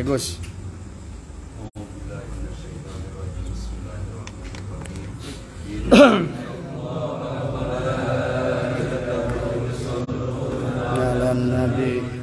Gus. Jalan Nabi.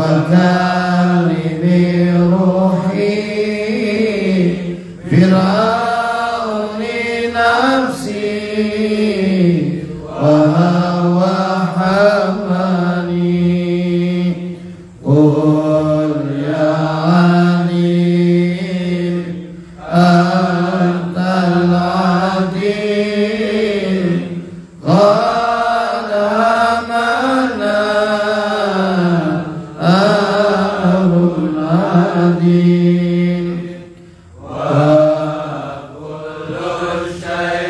وكلم روحي فرعون نفسي وهوى حماني قل يا عليم أنت العديم قال آمنا أمر عظيم وكل شيء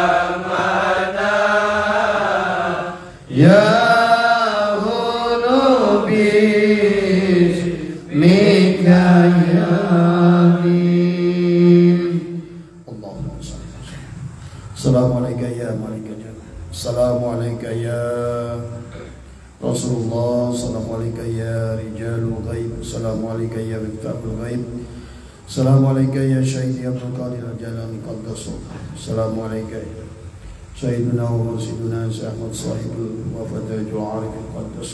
أمنا يا باسمك يا عظيم اللهم صل وسلم. السلام عليك يا مالك الجنة. السلام عليك يا رسول الله. السلام عليك يا رجال الغيب. السلام عليك يا مفتاح الغيب. السلام عليك يا شهيد عبد القادر الجلال قدس. السلام عليك يا سيدنا ومرشدنا أحمد صاحب وفتاة العارف قدس.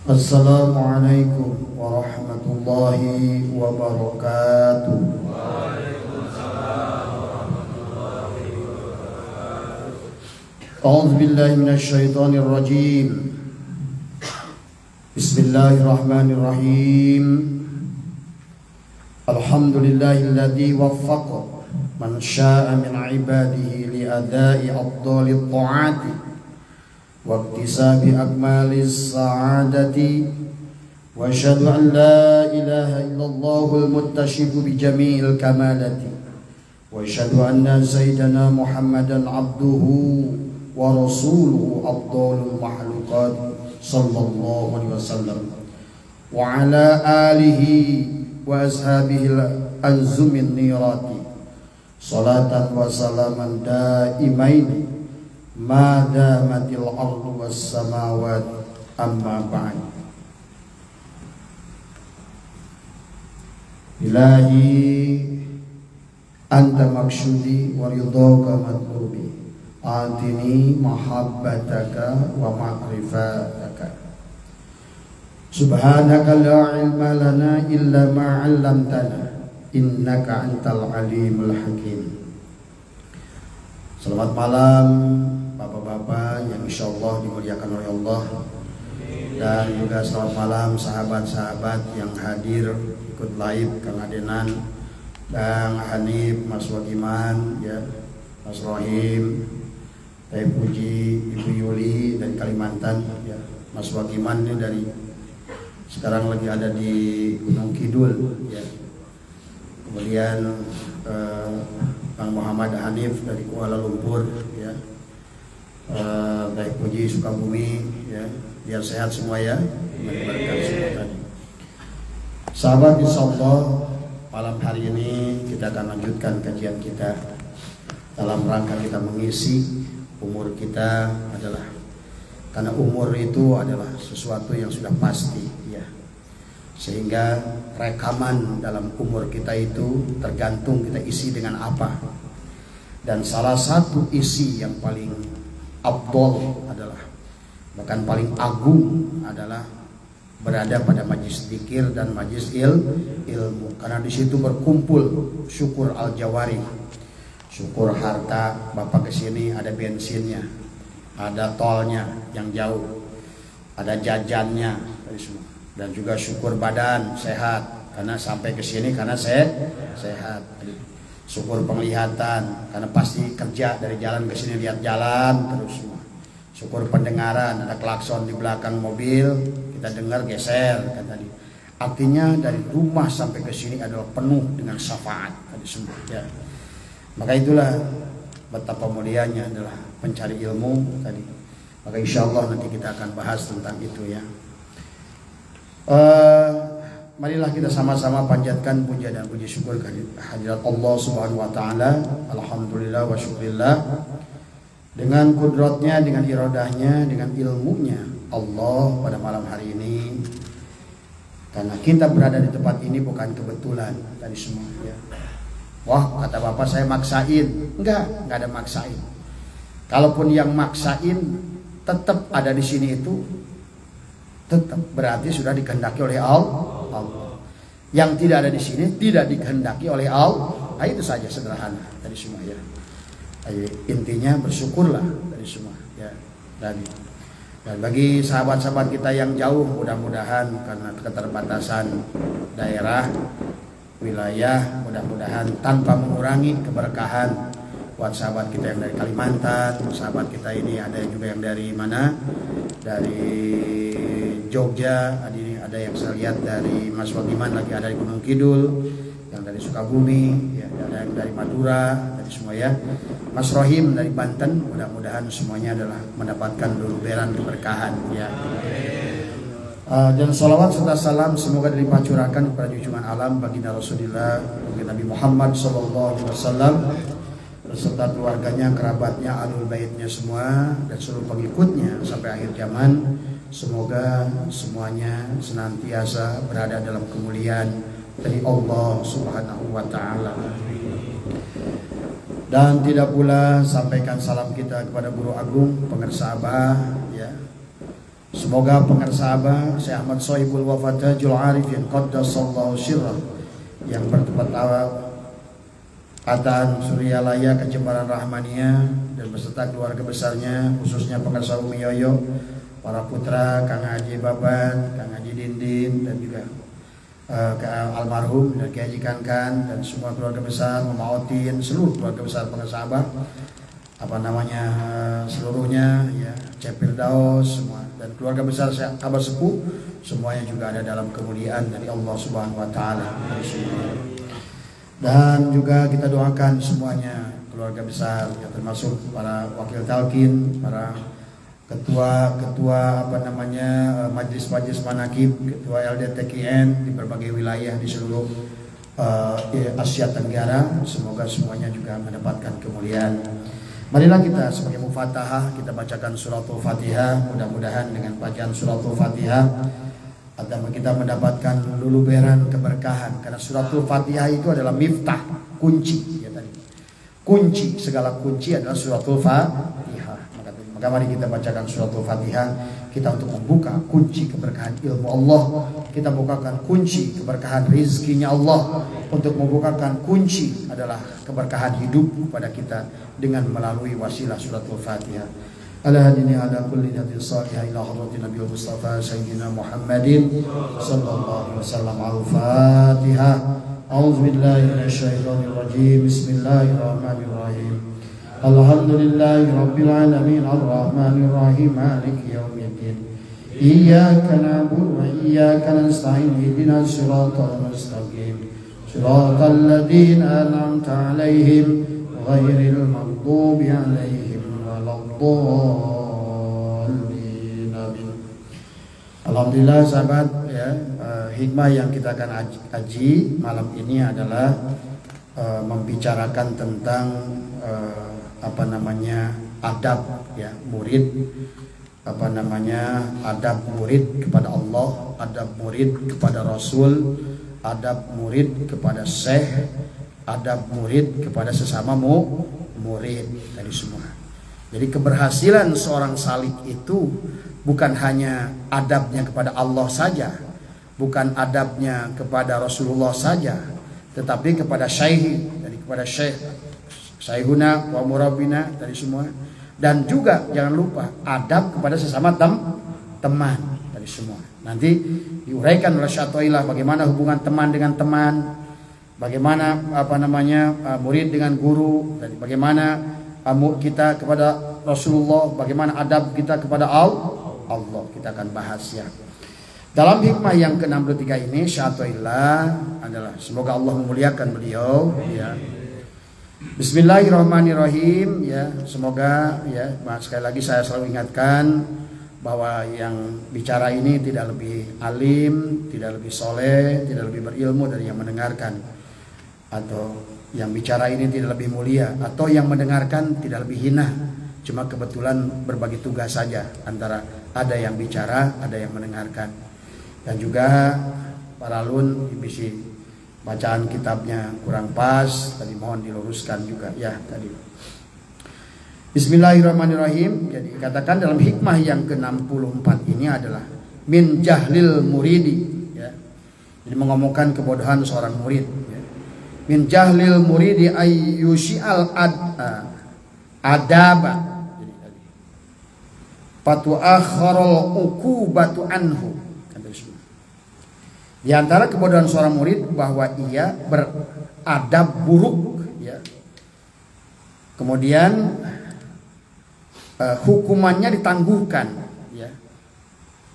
السلام عليكم ورحمة الله وبركاته. أعوذ بالله من الشيطان الرجيم. بسم الله الرحمن الرحيم. الحمد لله الذي وفق من شاء من عباده لأداء أفضل الطاعات واكتساب أكمال السعادة، وأشهد أن لا إله إلا الله المتصف بجميع الكمالات، وأشهد أن سيدنا محمدا عبده ورسوله أفضل المخلوقات صلى الله عليه وسلم، وعلى آله وأصحابه الأنزم النيرات صلاة وسلاما دائمين ما دامت الأرض والسماوات. أما بعد. إلهي أنت مقصودي ورضاك مطلوبي، آتني محبتك ومعرفتك. سبحانك لا علم لنا إلا ما علمتنا إنك أنت العليم الحكيم. Selamat malam bapak-bapak yang insya Allah dimuliakan oleh Allah, dan juga selamat malam sahabat-sahabat yang hadir ikut live, Kang Adenan, Kang Hanif, Mas Wagiman, ya, Mas Rohim, Teh Puji, Ibu Yuli dari Kalimantan, ya, Mas Wagiman ini dari sekarang lagi ada di Gunung Kidul, ya. Kemudian Kang Muhammad Hanif dari Kuala Lumpur, ya. Teh Puji Sukabumi, ya. Biar sehat semua ya. Sahabat, insyaallah malam hari ini kita akan lanjutkan kajian kita dalam rangka kita mengisi umur kita adalah, karena umur itu adalah sesuatu yang sudah pasti, ya. Sehingga rekaman dalam umur kita itu tergantung kita isi dengan apa. Dan salah satu isi yang paling afdol adalah, bahkan paling agung adalah berada pada majlis zikir dan majlis ilmu. Karena di situ berkumpul syukur al-jawari, syukur harta. Bapak kesini ada bensinnya, ada tolnya yang jauh, ada jajannya, dan juga syukur badan sehat karena sampai ke sini karena sehat. Syukur penglihatan karena pasti kerja dari jalan ke sini lihat jalan terus semua. Syukur pendengaran, ada klakson di belakang mobil kita dengar geser kan tadi. Artinya dari rumah sampai ke sini adalah penuh dengan syafaat tadi semua, ya. Maka itulah betapa mulianya adalah mencari ilmu tadi. Maka insya Allah nanti kita akan bahas tentang itu, ya. Marilah kita sama-sama panjatkan puja dan puji syukur kehadirat Allah Subhanahu wa taala. Alhamdulillah wa syukurillah. Dengan kudratnya, dengan iradahnya, dengan ilmunya Allah pada malam hari ini, karena kita berada di tempat ini bukan kebetulan tadi semua, ya. Wah, kata Bapak saya maksain. Enggak ada maksain. Kalaupun yang maksain tetap ada di sini itu tetap berarti sudah dikehendaki oleh Allah. Yang tidak ada di sini tidak dikehendaki oleh Allah. Nah, itu saja sederhana dari semua ya. Intinya bersyukurlah dari semua ya. Dan bagi sahabat-sahabat kita yang jauh, mudah-mudahan karena keterbatasan daerah, wilayah, mudah-mudahan tanpa mengurangi keberkahan buat sahabat kita yang dari Kalimantan, sahabat kita ini ada juga yang dari mana? Dari Jogja, ada yang saya lihat dari Mas Wagiman lagi ada di Gunung Kidul, yang dari Sukabumi, ya, ada yang dari Madura, dari semua ya. Mas Rohim dari Banten, mudah-mudahan semuanya adalah mendapatkan luluberan keberkahan ya. Dan salawat serta salam semoga dilimpah curahkan kepada junjungan alam baginda Rasulullah Nabi Muhammad SAW beserta keluarganya, kerabatnya, alul baitnya semua dan seluruh pengikutnya sampai akhir zaman. Semoga semuanya senantiasa berada dalam kemuliaan dari Allah Subhanahu wa taala. Dan tidak pula sampaikan salam kita kepada Guru Agung Pengarsa Abah ya. Semoga Pengarsa Abah Syekh Ahmad Sohibul Wafatajul Arifin Qaddasallahu Syirrah yang bertempat Atan Suryalaya Kejembaran Rahmania dan beserta keluarga besarnya, khususnya Pengarsa Umi Yoyo, para putra Kang Haji Baban, Kang Haji Dindin dan juga almarhum dan Kiai Haji Kankan dan semua keluarga besar, Mama Otin, seluruh keluarga besar Pengarsa Abah, seluruhnya ya, Cepir Daos semua dan keluarga besar Kabar Sepuh semuanya juga ada dalam kemuliaan dari Allah Subhanahu wa taala. Dan juga kita doakan semuanya keluarga besar ya, termasuk para wakil talqin, para ketua majelis manaqib, ketua LDTKN di berbagai wilayah di seluruh Asia Tenggara. Semoga semuanya juga mendapatkan kemuliaan. Marilah kita sebagai mufatahah kita bacakan suratul Fatihah. Mudah-mudahan dengan bacaan suratul Fatihah agar kita mendapatkan luluberan keberkahan, karena suratul Fatihah itu adalah miftah, kunci ya tadi. Kunci, segala kunci adalah suratul Fatihah. Maka mari kita bacakan suratul Fatihah kita untuk membuka kunci keberkahan ilmu Allah, kita bukakan kunci keberkahan rizkinya Allah, untuk membukakan kunci adalah keberkahan hidup kepada kita dengan melalui wasilah suratul Fatihah. Ala hadini ala kulli nabi salihah ila hadratin Nabi Mustafa Sayyidina Muhammadin sallallahu alaihi wasallam. Al-Fatihah. A'udzu billahi minasyaitonir rajim. Bismillahirrahmanirrahim. Alhamdulillahi rabbil alamin arrahmanir rahim maliki yaumiddin. Iyyaka na'budu wa iyyaka nasta'in ihdinas siratal mustaqim. Siratal ladzina an'amta 'alaihim ghairil maghdubi 'alaihim. Alhamdulillah sahabat ya, hikmah yang kita akan kaji malam ini adalah membicarakan tentang adab ya murid, adab murid kepada Allah, adab murid kepada Rasul, adab murid kepada syekh, adab murid kepada sesama murid dari semua. Jadi keberhasilan seorang salik itu bukan hanya adabnya kepada Allah saja, bukan adabnya kepada Rasulullah saja, tetapi kepada syekh, dari kepada syekh, syekhuna wa murabbina dari semua, dan juga jangan lupa adab kepada sesama teman dari semua. Nanti diuraikan oleh Syatoilah bagaimana hubungan teman dengan teman, bagaimana murid dengan guru, dan bagaimana kita kepada Rasulullah, bagaimana adab kita kepada Allah. Kita akan bahas ya. Dalam hikmah yang ke-63 ini Syatoilah adalah semoga Allah memuliakan beliau ya. Bismillahirrahmanirrahim ya. Semoga ya, sekali lagi saya selalu ingatkan bahwa yang bicara ini tidak lebih alim, tidak lebih soleh, tidak lebih berilmu dari yang mendengarkan, atau yang bicara ini tidak lebih mulia, atau yang mendengarkan tidak lebih hina. Cuma kebetulan berbagi tugas saja antara ada yang bicara, ada yang mendengarkan. Dan juga para alun bisi bacaan kitabnya kurang pas, tadi mohon diluruskan juga ya tadi. Bismillahirrahmanirrahim. Jadi katakan dalam hikmah yang ke-64 ini adalah min jahlil muridi, ya. Jadi mengomongkan kebodohan seorang murid, ya. Min jahlil muridi ayyushi'al adaba. Patu akharul ukubatu anhu. Di antara kebodohan seorang murid bahwa ia beradab buruk, ya. Kemudian hukumannya ditangguhkan, ya.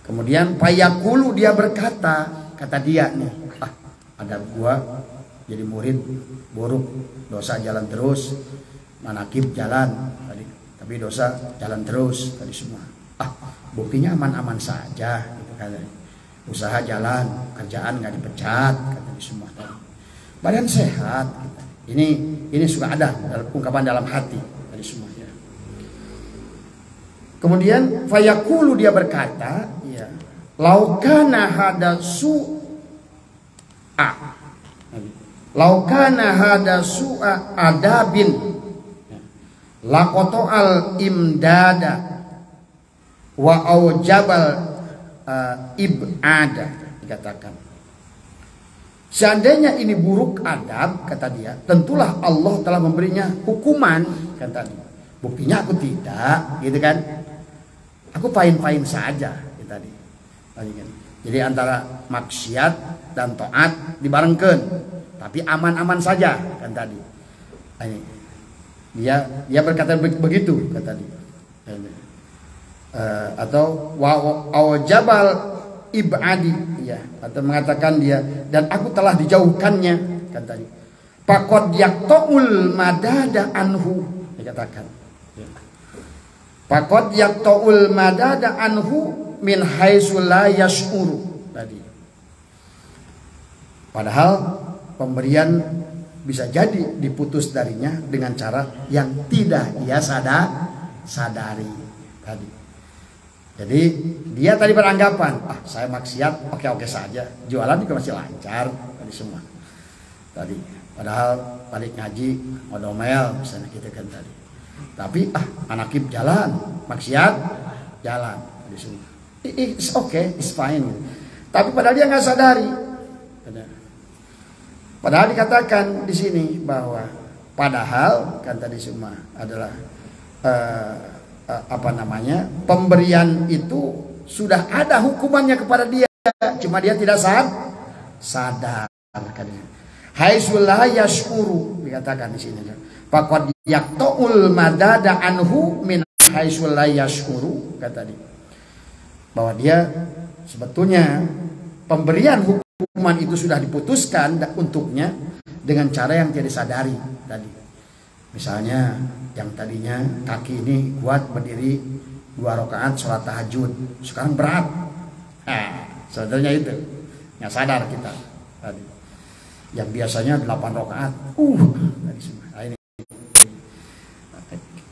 Kemudian payakulu dia berkata, kata dia nih, ada gua jadi murid buruk, dosa jalan terus, manakib jalan tadi, tapi dosa jalan terus tadi semua. Buktinya aman-aman saja, gitu katanya. Usaha jalan, kerjaan nggak dipecat, katanya semua tadi. Badan sehat, gitu. Ini suka ada ungkapan dalam hati tadi semua. Kemudian fayaqulu dia berkata, ya, laukana hada su'a. Laukana hada su'a adabin laqata'al imdada wa aujabal ibada, dikatakan. Seandainya ini buruk adab, kata dia, tentulah Allah telah memberinya hukuman, kata dia. Buktinya aku tidak, gitu kan? Aku pain-pain saja, gitu tadi. Jadi antara maksiat dan taat dibarengkan, tapi aman-aman saja, kan tadi. Dia berkata begitu, kata dia. Atau wajabal ibadi, ya, atau mengatakan dia, dan aku telah dijauhkannya, kan tadi. Faqad yaqtaul madada anhu, dikatakan. Faqad yaqtaul madada anhu min haitsu la yash'uru tadi. Padahal pemberian bisa jadi diputus darinya dengan cara yang tidak ia sadari tadi. Jadi dia tadi beranggapan, saya maksiat oke-oke saja, jualan juga masih lancar tadi semua. Tadi padahal balik ngaji, ngodomel misalnya gitu kan tadi. Tapi manakib jalan, maksiat jalan tadi semua. It's okay, it's fine. Tapi padahal dia nggak sadari. Padahal dikatakan di sini bahwa padahal kan tadi semua adalah pemberian itu sudah ada hukumannya kepada dia, cuma dia tidak sadar. Haitsu la yash'uru, dikatakan di sini. Faqad yaqtaul madada anhu min haitsu la yash'uru, kata dia. Bahwa dia sebetulnya pemberian hukuman itu sudah diputuskan untuknya dengan cara yang tidak disadari tadi. Misalnya yang tadinya kaki ini kuat berdiri 2 rakaat sholat tahajud, sekarang berat. Sebetulnya itu nggak sadar kita tadi. Yang biasanya 8 rakaat, tadi semua. Ini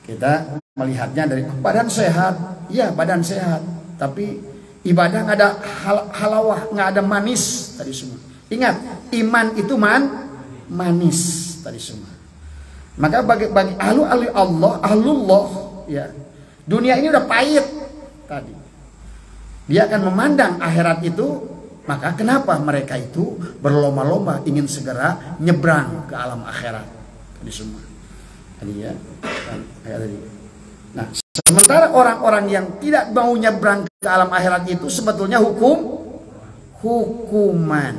kita melihatnya dari badan sehat, ya badan sehat, tapi ibadah nggak ada halawah, nggak ada manis tadi semua. Ingat, iman itu manis tadi semua. Maka bagi ahlullah, ya, dunia ini udah pahit tadi. Dia akan memandang akhirat itu, maka kenapa mereka itu berlomba-lomba ingin segera nyebrang ke alam akhirat tadi semua. Tadi ya, tadi. Nah, sementara orang-orang yang tidak mau nyebrang ke alam akhirat itu sebetulnya hukuman.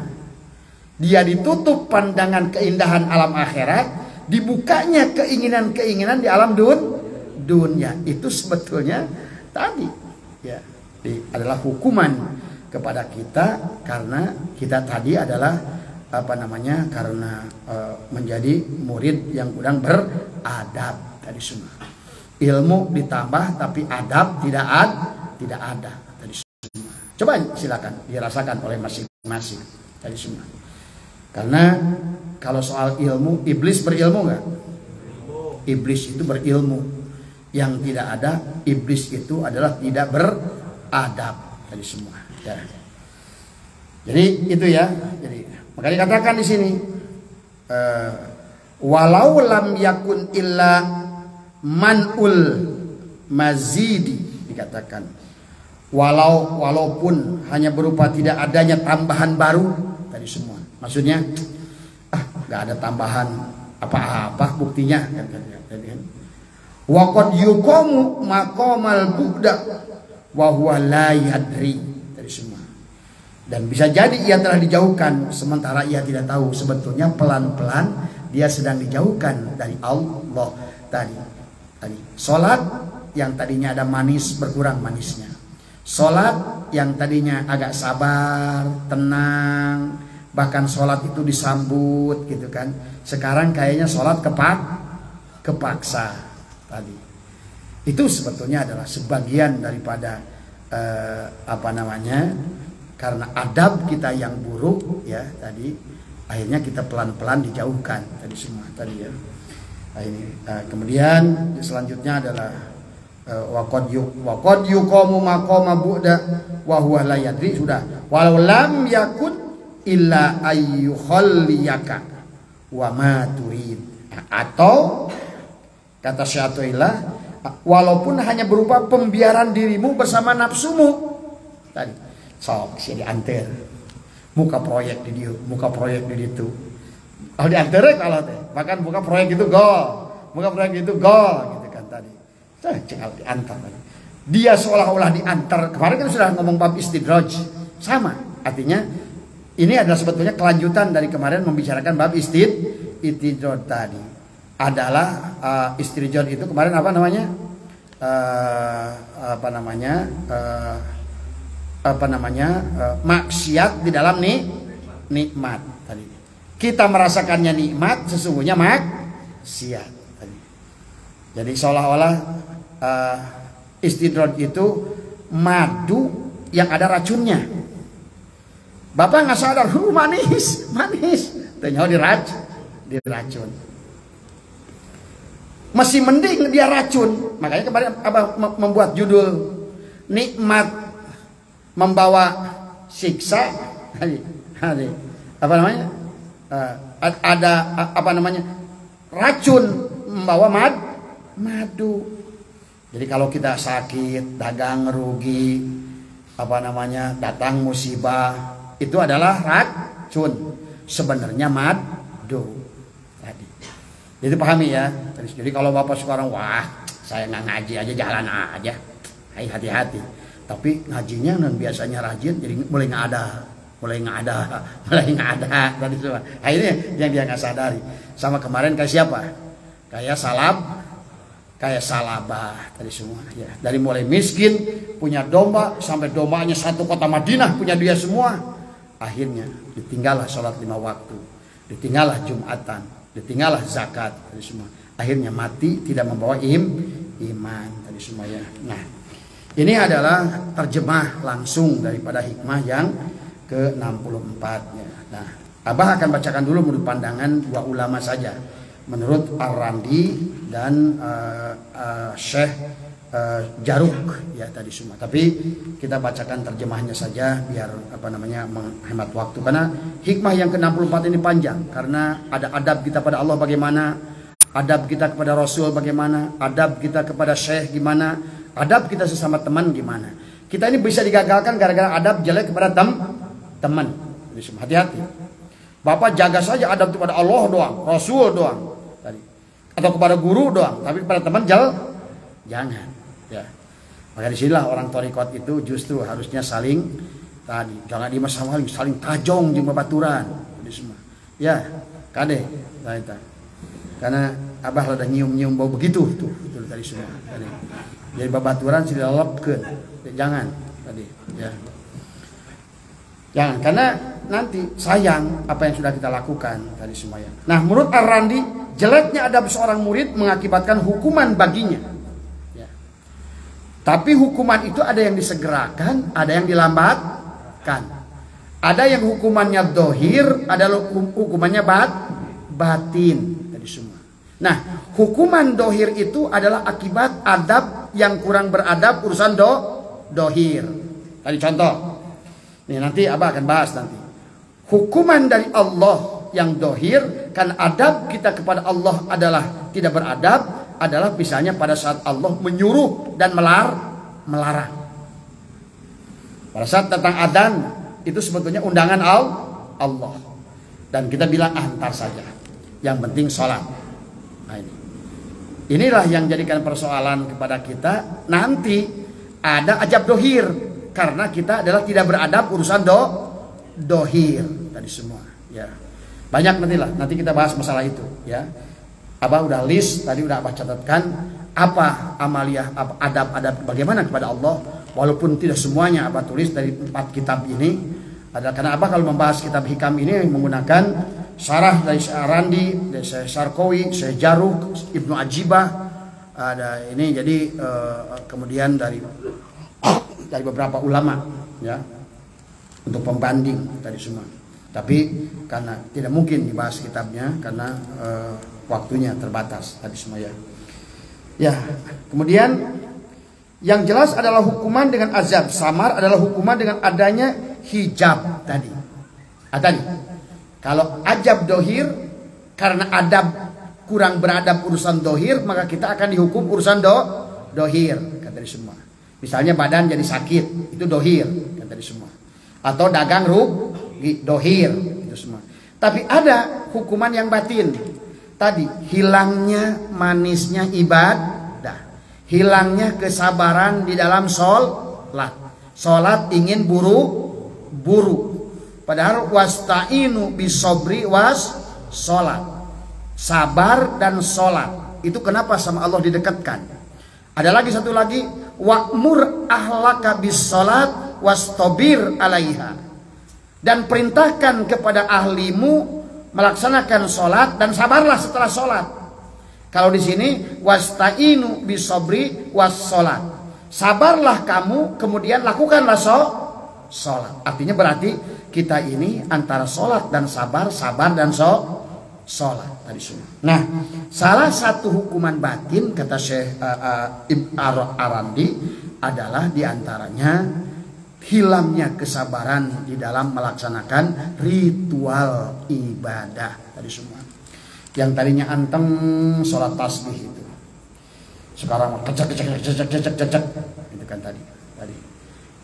Dia ditutup pandangan keindahan alam akhirat, dibukanya keinginan-keinginan di alam dunia. Itu sebetulnya tadi ya, adalah hukuman kepada kita karena kita tadi adalah karena menjadi murid yang kurang beradab tadi semua. Ilmu ditambah tapi adab tidak ada tadi semua. Coba silakan dirasakan oleh masing-masing tadi semua. Karena kalau soal ilmu, iblis berilmu nggak? Iblis itu berilmu. Yang tidak ada, iblis itu adalah tidak beradab tadi semua. Ya. Jadi itu ya. Jadi maka dikatakan di sini, walau lam yakun illa man'ul mazidi dikatakan. Walaupun hanya berupa tidak adanya tambahan baru tadi semua. Maksudnya nggak ada tambahan apa-apa buktinya kan. Wa qad yuqamu maqamal bu'da wa huwa la yadri tadi semua. Dan bisa jadi ia telah dijauhkan sementara ia tidak tahu. Sebetulnya pelan-pelan dia sedang dijauhkan dari Allah tadi. Salat yang tadinya ada manis berkurang manisnya. Salat yang tadinya agak sabar, tenang, bahkan salat itu disambut gitu kan. Sekarang kayaknya salat kepaksa tadi. Itu sebetulnya adalah sebagian daripada karena adab kita yang buruk ya tadi, akhirnya kita pelan-pelan dijauhkan tadi semua tadi ya. Kemudian selanjutnya adalah waqad yuqamu maqama bu'da wa huwa la yadri, sudah. Walau lam yakun illa ayyukhalliyaka wa ma turid, atau kata Syaikhullah, walaupun hanya berupa pembiaran dirimu bersama nafsumu tadi. Sok sih diantar muka proyek di dia, muka proyek di itu. Kalau diantar kalau teh, bahkan muka proyek itu muka proyek itu gitu kan tadi. Cengal diantar tadi. Dia seolah-olah diantar. Kemarin kan sudah ngomong bab istidraj, sama. Artinya ini adalah sebetulnya kelanjutan dari kemarin membicarakan bab istidraj tadi. Adalah istidraj itu kemarin maksiat di dalam nikmat tadi. Kita merasakannya nikmat, sesungguhnya maksiat tadi. Jadi seolah-olah istidraj itu madu yang ada racunnya. Bapak nggak sadar, manis, ternyata diracun. Masih mending dia racun. Makanya kemarin Abah membuat judul nikmat membawa siksa, racun membawa madu. Jadi kalau kita sakit, dagang rugi, datang musibah, itu adalah racun. Sebenarnya madu tadi. Jadi pahami ya. Jadi kalau bapak sekarang, wah saya nggak ngaji aja, jalan aja, hati-hati. Tapi ngajinya dan biasanya rajin, jadi mulai nggak ada tadi semua. Akhirnya yang dia nggak sadari. Sama kemarin kayak siapa? Kayak Salabah tadi semua. Ya. Dari mulai miskin, punya domba sampai dombanya satu kota Madinah punya dia semua. Akhirnya ditinggallah sholat 5 waktu, ditinggallah Jumatan, ditinggallah zakat tadi semua. Akhirnya mati tidak membawa iman tadi semua ya. Nah. Ini adalah terjemah langsung daripada hikmah yang ke-64-nya. Nah, Abah akan bacakan dulu menurut pandangan 2 ulama saja. Menurut Ar-Randi dan Syekh Jaruk ya tadi semua. Tapi kita bacakan terjemahnya saja biar menghemat waktu. Karena hikmah yang ke-64 ini panjang. Karena ada adab kita pada Allah bagaimana, adab kita kepada Rasul bagaimana, adab kita kepada Syekh gimana, adab kita sesama teman gimana. Kita ini bisa digagalkan gara-gara adab jelek kepada teman. Hati-hati. Bapak jaga saja adab kepada Allah doang, Rasul doang tadi. Atau kepada guru doang, tapi kepada teman jangan. Ya. Maka disinilah orang thariqat itu justru harusnya saling tadi. Jangan di masalah saling tajong di babaturan. Jadi semua. Ya, kade. Karena Abah rada nyium-nyium bau begitu tuh, itu tadi semua. Tadi. Jadi babaturan sudah lepkeun. Jangan tadi ya. Jangan, karena nanti sayang apa yang sudah kita lakukan tadi semuanya. Nah, menurut Ar-Randi, jeleknya adab seorang murid mengakibatkan hukuman baginya. Ya. Tapi hukuman itu ada yang disegerakan, ada yang dilambatkan. Ada yang hukumannya dohir, ada hukumannya batin tadi semua. Nah, hukuman dohir itu adalah akibat adab yang kurang beradab urusan dohir. Tadi contoh. Nih nanti Abah akan bahas nanti. Hukuman dari Allah yang dohir, kan adab kita kepada Allah adalah tidak beradab. adalah misalnya pada saat Allah menyuruh dan melarang. Pada saat tentang adzan itu sebetulnya undangan Allah. Dan kita bilang antar saja. Yang penting sholat. Nah inilah yang jadikan persoalan kepada kita. Nanti ada ajab dohir. Karena kita adalah tidak beradab urusan dohir. Tadi semua. Ya. Banyak nanti kita bahas masalah itu. Ya. Abah udah list, tadi udah Abah catatkan. Apa amaliyah, apa adab-adab bagaimana kepada Allah. Walaupun tidak semuanya Abah tulis dari 4 kitab ini. Karena Abah kalau membahas kitab hikam ini menggunakan syarah dari Syekh Arandi, dari Syekh Sarkawi, Syekh Jaruk, Ibnu Ajibah, ada ini jadi kemudian dari beberapa ulama ya untuk pembanding tadi semua. Tapi karena tidak mungkin dibahas kitabnya karena waktunya terbatas tadi semua ya. Ya, kemudian yang jelas adalah hukuman dengan azab, samar adalah hukuman dengan adanya hijab tadi. Tadi kalau ajab dohir karena adab kurang beradab urusan dohir, maka kita akan dihukum urusan dohir kata semua. Misalnya badan jadi sakit, itu dohir kata semua. Atau dagang rugi, dohir itu semua. Tapi ada hukuman yang batin. Tadi hilangnya manisnya ibadah, hilangnya kesabaran di dalam sholat. Sholat ingin buru-buru. Padahal wasta'inu bisobri was sholat. Sabar dan sholat. Itu kenapa sama Allah didekatkan. Ada lagi satu lagi. Wa'mur ahlaka bis sholat wastobir alaiha. Dan perintahkan kepada ahlimu melaksanakan sholat dan sabarlah setelah sholat. Kalau di sini wasta'inu bisobri was sholat. Sabarlah kamu kemudian lakukanlah sholat. Artinya berarti kita ini antara sholat dan sabar dan sholat tadi semua. Nah, salah satu hukuman batin kata Syekh Ibn Arandi adalah diantaranya hilangnya kesabaran di dalam melaksanakan ritual ibadah tadi semua. Yang tadinya anteng sholat tasbih itu, sekarang kecek itu kan tadi.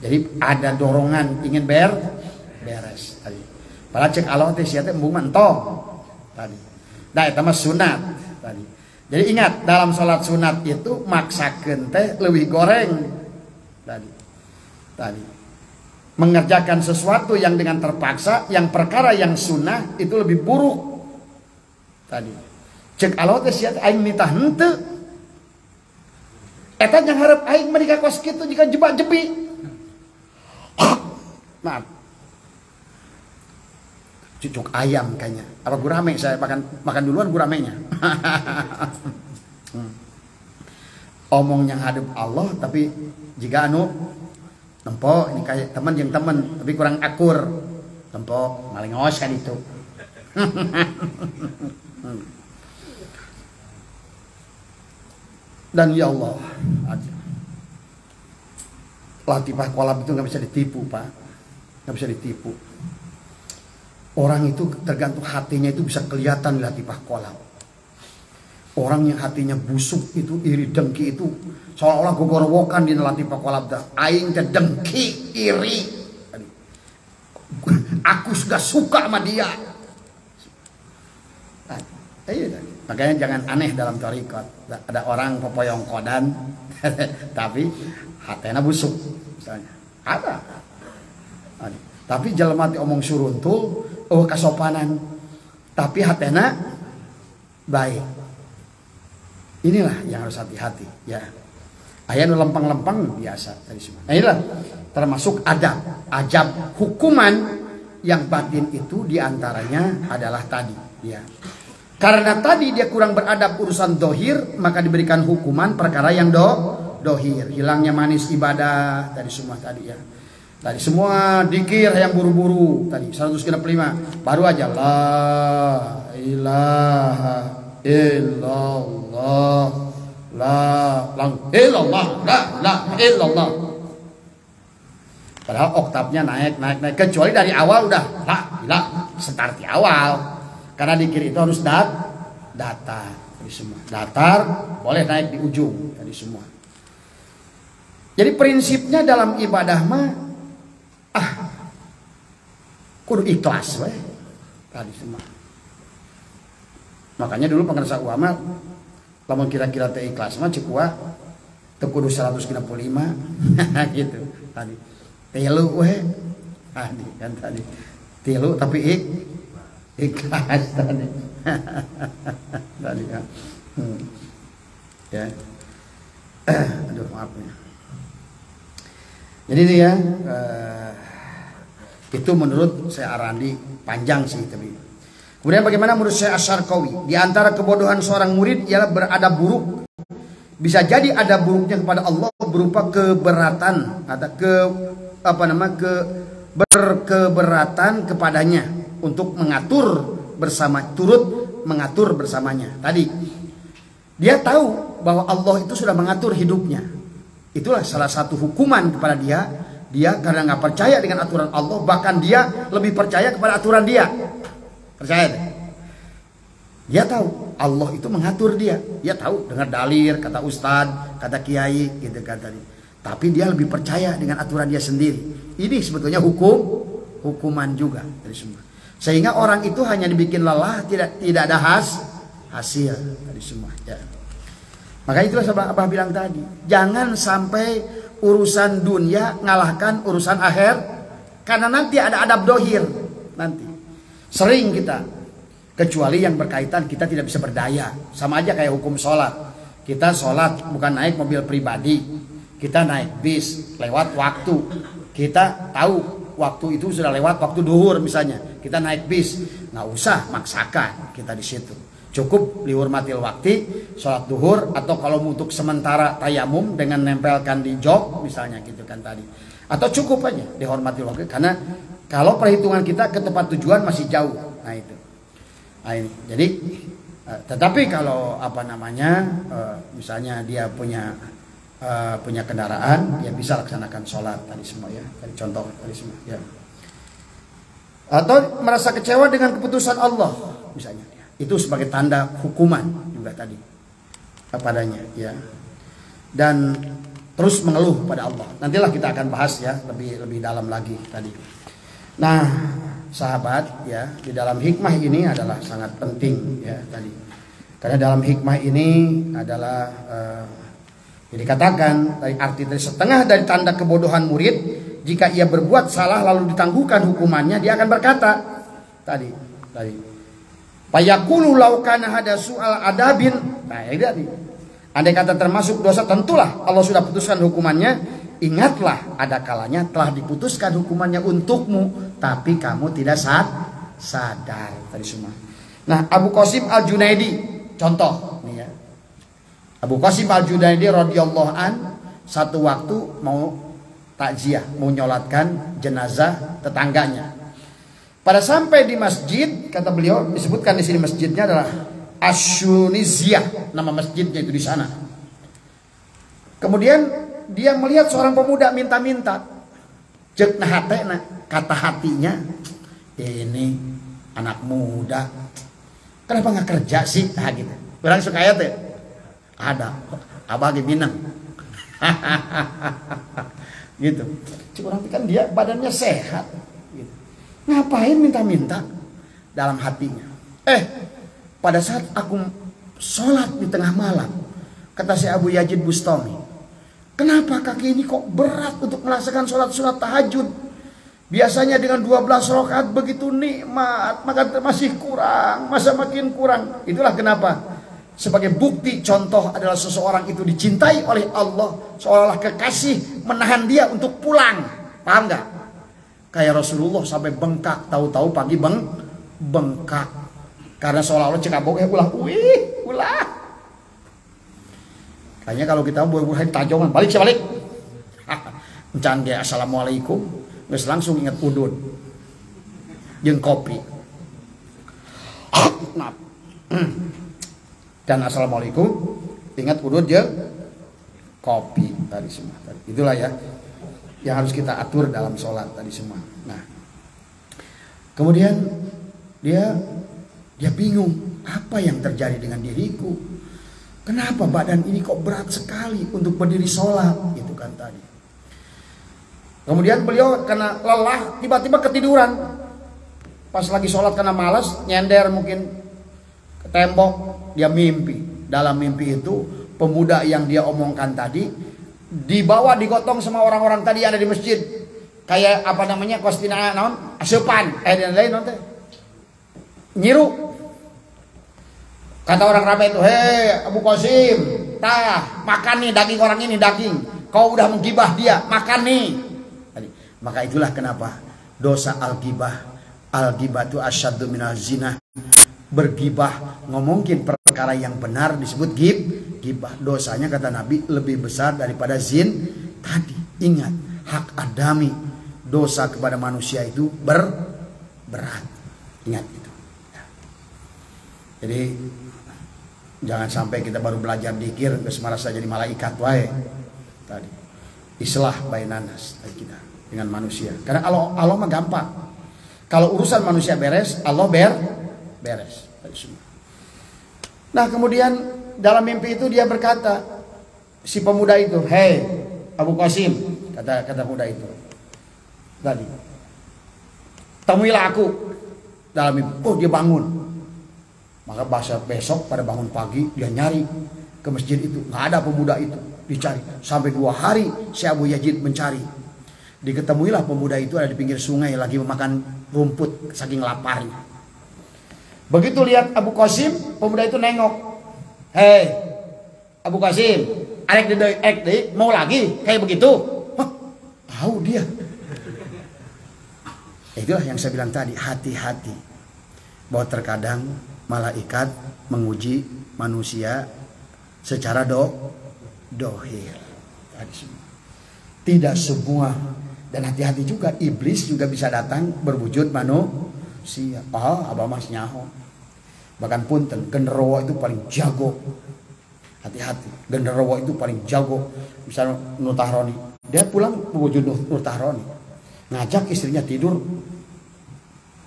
Jadi ada dorongan ingin beres tadi. Padahal cek Allah teh sia teh embung mentong tadi. Nah, itu mah sunat tadi. Jadi ingat dalam sholat sunat itu maksakeun teh leuwih goreng tadi. Mengerjakan sesuatu yang dengan terpaksa, yang perkara yang sunnah itu lebih buruk tadi. Cek Allah teh sia aing nitah henteu. Eta yang harap aing mah dikakos kitu jika jebak-jebi. Maaf. Cucuk ayam kayaknya. Apa gurame saya makan duluan guramenya. Omongnya hadap Allah tapi jika tempo ini kayak teman yang teman tapi kurang akur. Tempo maling ngos kan itu. Dan ya Allah, latifah kolab itu nggak bisa ditipu Pak, nggak bisa ditipu. Orang itu tergantung hatinya itu bisa kelihatan di latifah kolab. Orang yang hatinya busuk itu iri dengki itu seolah-olah gogorowokan di latifah kolab dah. Aing teh dengki iri. Aku sudah suka sama dia. Makanya jangan aneh dalam thariqat. Ada orang popoyong kodan tapi hatena busuk misalnya. Ada. Tapi jelema teh omong suruntul, kasopanan. Tapi hatena baik. Inilah yang harus hati-hati ya. Aya nu lempang-lempang biasa tadi semua. Nah, inilah termasuk ajab hukuman yang batin itu diantaranya adalah tadi ya. Karena tadi dia kurang beradab urusan dohir, maka diberikan hukuman perkara yang dohir. Hilangnya manis ibadah tadi semua tadi ya. Tadi semua dikir yang buru-buru tadi 165. Baru aja la ilaha illallah la illallah. Padahal oktavnya naik kecuali dari awal udah la start di awal. Karena dikir itu harus data tadi semua. Datar boleh naik di ujung tadi semua. Jadi prinsipnya dalam ibadah mah kudu ikhlas we tadi semua. Makanya dulu pengarsa ulama lamun kira-kira teh ikhlas mah cek teu kudu 165 gitu tadi. Telu we tadi kan tadi. Telu tapi ikhlas tadi. Tadi kan. Ya. Aduh maaf ya. Jadi dia itu menurut saya Arandi panjang sih tapi. Kemudian bagaimana menurut saya Asy-Syarqawi? Di antara kebodohan seorang murid ialah beradab buruk. Bisa jadi adab buruknya kepada Allah berupa keberatan atau berkeberatan kepadanya untuk turut mengatur bersamanya. Tadi dia tahu bahwa Allah itu sudah mengatur hidupnya. Itulah salah satu hukuman kepada dia. Dia karena nggak percaya dengan aturan Allah, bahkan dia lebih percaya kepada aturan dia. Percaya deh. Dia tahu Allah itu mengatur dia. Dia tahu dengar dalil, kata ustad, kata kiai, gitu kan tadi. Tapi dia lebih percaya dengan aturan dia sendiri. Ini sebetulnya hukuman juga dari semua. Sehingga orang itu hanya dibikin lelah, tidak ada hasil dari semua. Ya. Makanya itulah Abah bilang tadi, jangan sampai urusan dunia ngalahkan urusan akhir, karena nanti ada adab dohir nanti. Sering kita, kecuali yang berkaitan kita tidak bisa berdaya, sama aja kayak hukum sholat. Kita sholat bukan naik mobil pribadi, kita naik bis lewat waktu. Kita tahu waktu itu sudah lewat waktu duhur misalnya, kita naik bis, nggak usah maksakan kita di situ. Cukup dihormatil waktu sholat duhur, atau kalau untuk sementara tayamum dengan nempelkan di jok misalnya gitu kan tadi, atau cukup aja dihormatil waktu, karena kalau perhitungan kita ke tempat tujuan masih jauh. Nah itu, ini jadi tetapi kalau misalnya dia punya kendaraan, dia bisa laksanakan sholat tadi semua ya, tadi contoh tadi semua ya. Atau merasa kecewa dengan keputusan Allah misalnya, itu sebagai tanda hukuman juga tadi kepadanya ya. Dan terus mengeluh pada Allah. Nantilah kita akan bahas ya lebih dalam lagi tadi. Nah, sahabat ya, di dalam hikmah ini adalah sangat penting ya tadi. Karena dalam hikmah ini adalah dikatakan dari arti dari setengah dari tanda kebodohan murid, jika ia berbuat salah lalu ditangguhkan hukumannya, dia akan berkata tadi Fayaqulu law kana hada su'al adabin. Nah, ini andai kata termasuk dosa, tentulah Allah sudah putuskan hukumannya. Ingatlah ada kalanya telah diputuskan hukumannya untukmu, tapi kamu tidak sadar tadi semua. Nah, Abu Qasim Al-Junaidi contoh nih ya. Abu Qasim Al-Junaidi radhiyallahu an satu waktu mau takziah, mau nyolatkan jenazah tetangganya. Pada sampai di masjid, kata beliau, disebutkan di sini masjidnya adalah Asyuniziyah, nama masjidnya itu di sana. Kemudian dia melihat seorang pemuda minta-minta. Cek nah hatena, kata hatinya, ini anak muda, kenapa nggak kerja sih? Nah gitu. Orang suka ya teh. Ada, abah lagi minang. Gitu. Cik orang kan dia badannya sehat. Gitu. Ngapain minta-minta dalam hatinya? Pada saat aku sholat di tengah malam, kata si Abu Yazid Bustami, kenapa kaki ini kok berat untuk melaksanakan sholat tahajud? Biasanya dengan 12 rakaat begitu nikmat, maka masih kurang, masa makin kurang. Itulah kenapa. Sebagai bukti contoh adalah seseorang itu dicintai oleh Allah, seolah-olah kekasih menahan dia untuk pulang. Paham nggak? Kayak Rasulullah sampai bengkak, tahu-tahu pagi bengkak. Karena seolah-olah cekabok ulah. Kayaknya kalau kita buah-buahan tajongan, balik. Encan dia assalamualaikum, geus langsung ingat udun. Jeung kopi. Dan assalamualaikum, ingat udun jeung kopi tadi semua. Itulah ya yang harus kita atur dalam sholat tadi semua. Nah, kemudian dia bingung, apa yang terjadi dengan diriku? Kenapa badan ini kok berat sekali untuk berdiri sholat, gitu kan tadi. Kemudian beliau karena lelah tiba-tiba ketiduran. Pas lagi sholat karena malas, nyender mungkin ke tembok, dia mimpi. Dalam mimpi itu pemuda yang dia omongkan tadi dibawa digotong sama orang-orang tadi yang ada di masjid. Kayak apa namanya, kostina naon, asupan, dan lain nanti. Nyiru. Kata orang Rabai itu, hei Abu Qasim, makan nih daging orang ini, daging. Kau udah menggibah dia, makan nih. Maka itulah kenapa dosa al-ghibah itu asyaddu minaz zina. Bergibah, ngomongin perkara yang benar disebut gibah. Dosanya kata Nabi lebih besar daripada zin tadi. Ingat, hak adami, dosa kepada manusia itu berat. Ingat itu. Jadi jangan sampai kita baru belajar dikir geus marasa jadi malaikat wae. Tadi islah bainanas tadi kita dengan manusia. Karena Allah mah gampang. Kalau urusan manusia beres, Allah beres. Tadi semua. Nah, kemudian dalam mimpi itu dia berkata, si pemuda itu, "Hei Abu Qasim," kata pemuda itu. Tadi. "Temuilah aku." Dalam mimpi. Oh, dia bangun. Maka besok pada bangun pagi dia nyari ke masjid itu, nggak ada pemuda itu, dicari sampai 2 hari si Abu Yazid mencari. Diketemuilah pemuda itu ada di pinggir sungai lagi memakan rumput saking laparnya. Begitu lihat Abu Qasim, pemuda itu nengok, "Hei Abu Qasim, arek mau lagi kayak begitu?" Hah, tahu dia. Itulah yang saya bilang tadi, hati-hati bahwa terkadang malaikat menguji manusia secara dohir. Tidak semua, dan hati-hati juga iblis juga bisa datang berwujud manusia. Abah mas nyaho. Bahkan punten genderuwo itu paling jago. Hati-hati, genderuwo itu paling jago. Misalnya Nutahroni, dia pulang berwujud Nutahroni, ngajak istrinya tidur.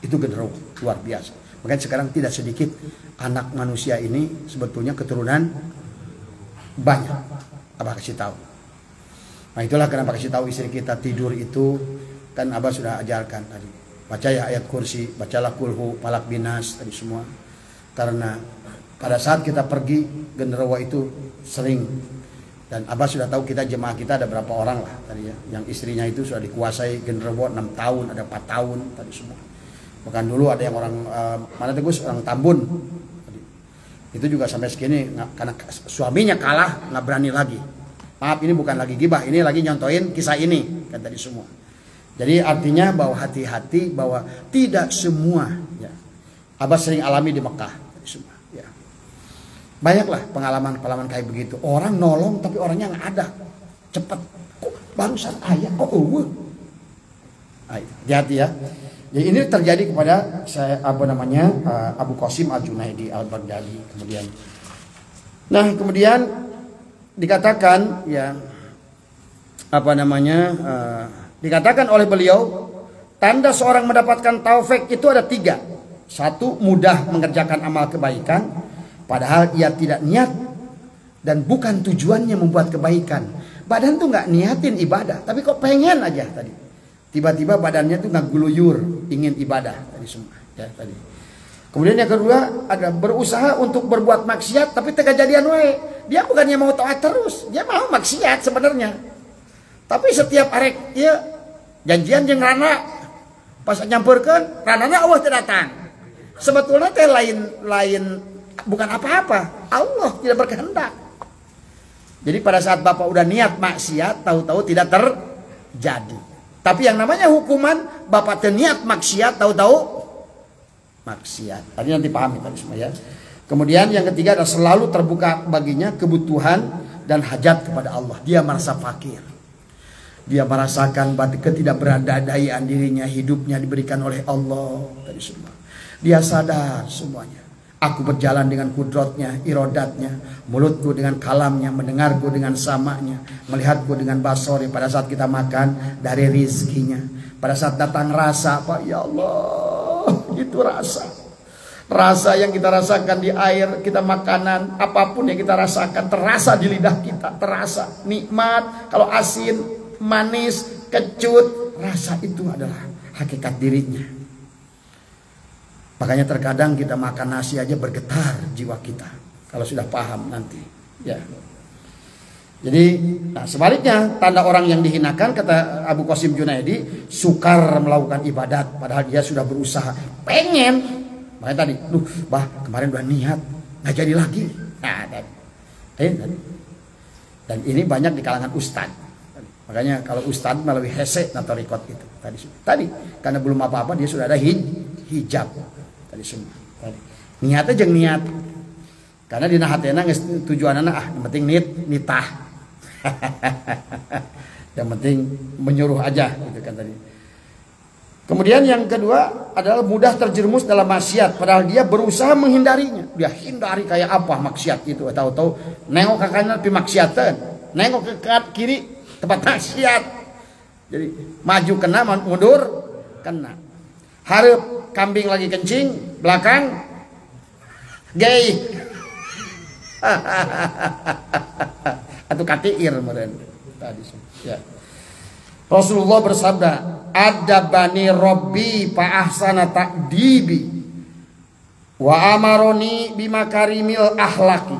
Itu genderuwo luar biasa. Makanya sekarang tidak sedikit anak manusia ini sebetulnya keturunan banyak. Abah kasih tahu. Nah, itulah kenapa kasih tahu istri kita tidur itu kan Abah sudah ajarkan tadi. Baca ya ayat kursi, bacalah kulhu, falak binas tadi semua. Karena pada saat kita pergi genderuwo itu sering, dan Abah sudah tahu kita jemaah kita ada berapa orang lah tadi ya, yang istrinya itu sudah dikuasai genderuwo 6 tahun, ada 4 tahun tadi semua. Bahkan dulu ada yang orang mana tuh Gus, orang Tambun. Itu juga sampai segini karena suaminya kalah nggak berani lagi. Maaf, ini bukan lagi gibah, ini lagi nyontoin kisah ini kan tadi semua. Jadi artinya bahwa hati-hati bahwa tidak semua ya. Abah sering alami di Mekah tadi semua ya. Banyaklah pengalaman kayak begitu. Orang nolong tapi orangnya nggak ada. Cepet. Kok barusan ayah kok hati-hati ya. Jadi ini terjadi kepada saya Abu Qasim Al-Junaidi Al-Baghdadi kemudian. Nah, kemudian dikatakan ya dikatakan oleh beliau tanda seorang mendapatkan taufik itu ada 3. 1, mudah mengerjakan amal kebaikan padahal ia tidak niat dan bukan tujuannya membuat kebaikan. Badan tuh nggak niatin ibadah tapi kok pengen aja tadi. Tiba-tiba badannya tuh nggak guluyur ingin ibadah tadi semua ya tadi. Kemudian yang kedua ada berusaha untuk berbuat maksiat tapi tega jadian wae. Dia bukannya mau taat terus, dia mau maksiat sebenarnya. Tapi setiap arek ya janjian jeung rana pas nyampurkeun ranana Allah teu datang. Sebetulnya teh lain bukan apa-apa. Allah tidak berkehendak. Jadi pada saat Bapak udah niat maksiat tahu-tahu tidak terjadi. Tapi yang namanya hukuman Bapak niat maksiat tahu-tahu maksiat. Tadi nanti pahami tadi semua ya. Kemudian yang ketiga adalah selalu terbuka baginya kebutuhan dan hajat kepada Allah. Dia merasa fakir. Dia merasakan ketidakberadaan dirinya, hidupnya diberikan oleh Allah tadi semua. Dia sadar semuanya. Aku berjalan dengan kudratnya, irodatnya, mulutku dengan kalamnya, mendengarku dengan samanya, melihatku dengan basori. Pada saat kita makan dari rizkinya, pada saat datang rasa, Pak ya Allah, itu rasa. Rasa yang kita rasakan di air, kita makanan, apapun yang kita rasakan terasa di lidah kita, terasa nikmat. Kalau asin, manis, kecut, rasa itu adalah hakikat dirinya. Makanya terkadang kita makan nasi aja bergetar jiwa kita kalau sudah paham nanti, ya. Jadi, nah sebaliknya tanda orang yang dihinakan, kata Abu Qasim Junaidi, sukar melakukan ibadat padahal dia sudah berusaha, pengen. Makanya tadi, kemarin udah niat, nggak jadi lagi. Nah, dan ini banyak di kalangan ustad. Makanya kalau ustad melalui hese atau rekod itu tadi karena belum apa-apa dia sudah ada hijab tadi semua. Niat aja niat. Karena di nahatena tujuan anak yang penting nitah. Yang penting menyuruh aja gitu kan tadi. Kemudian yang kedua adalah mudah terjerumus dalam maksiat padahal dia berusaha menghindarinya. Dia hindari kayak apa maksiat itu, tahu-tahu nengok ke kanan tapi maksiatan, nengok ke kiri tempat maksiat. Jadi maju kena, mundur kena. Harap kambing lagi kencing, belakang gay. Atau katiir meren tadi ya. Rasulullah bersabda, "Adabani Rabbi fa ahsana ta'dibi wa amaroni bimakarimil akhlaqi."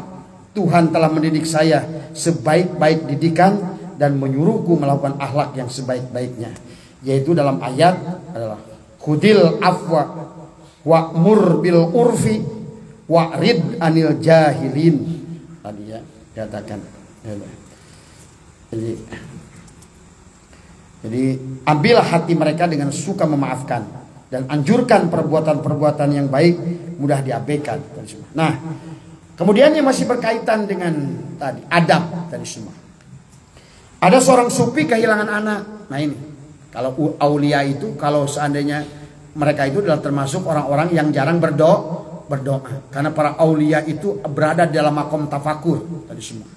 Tuhan telah mendidik saya sebaik-baik didikan dan menyuruhku melakukan akhlak yang sebaik-baiknya. Yaitu dalam ayat adalah khudil afwa wa'mur bil urfi wa'rid anil jahilin. Tadi ya katakan. Jadi ambillah hati mereka dengan suka memaafkan dan anjurkan perbuatan-perbuatan yang baik mudah diabaikan. Nah, kemudian yang masih berkaitan dengan tadi adab tadi semua. Ada seorang sufi kehilangan anak. Nah ini, kalau aulia itu kalau seandainya mereka itu adalah termasuk orang-orang yang jarang berdoa. Karena para aulia itu berada dalam makom tafakur tadi semua.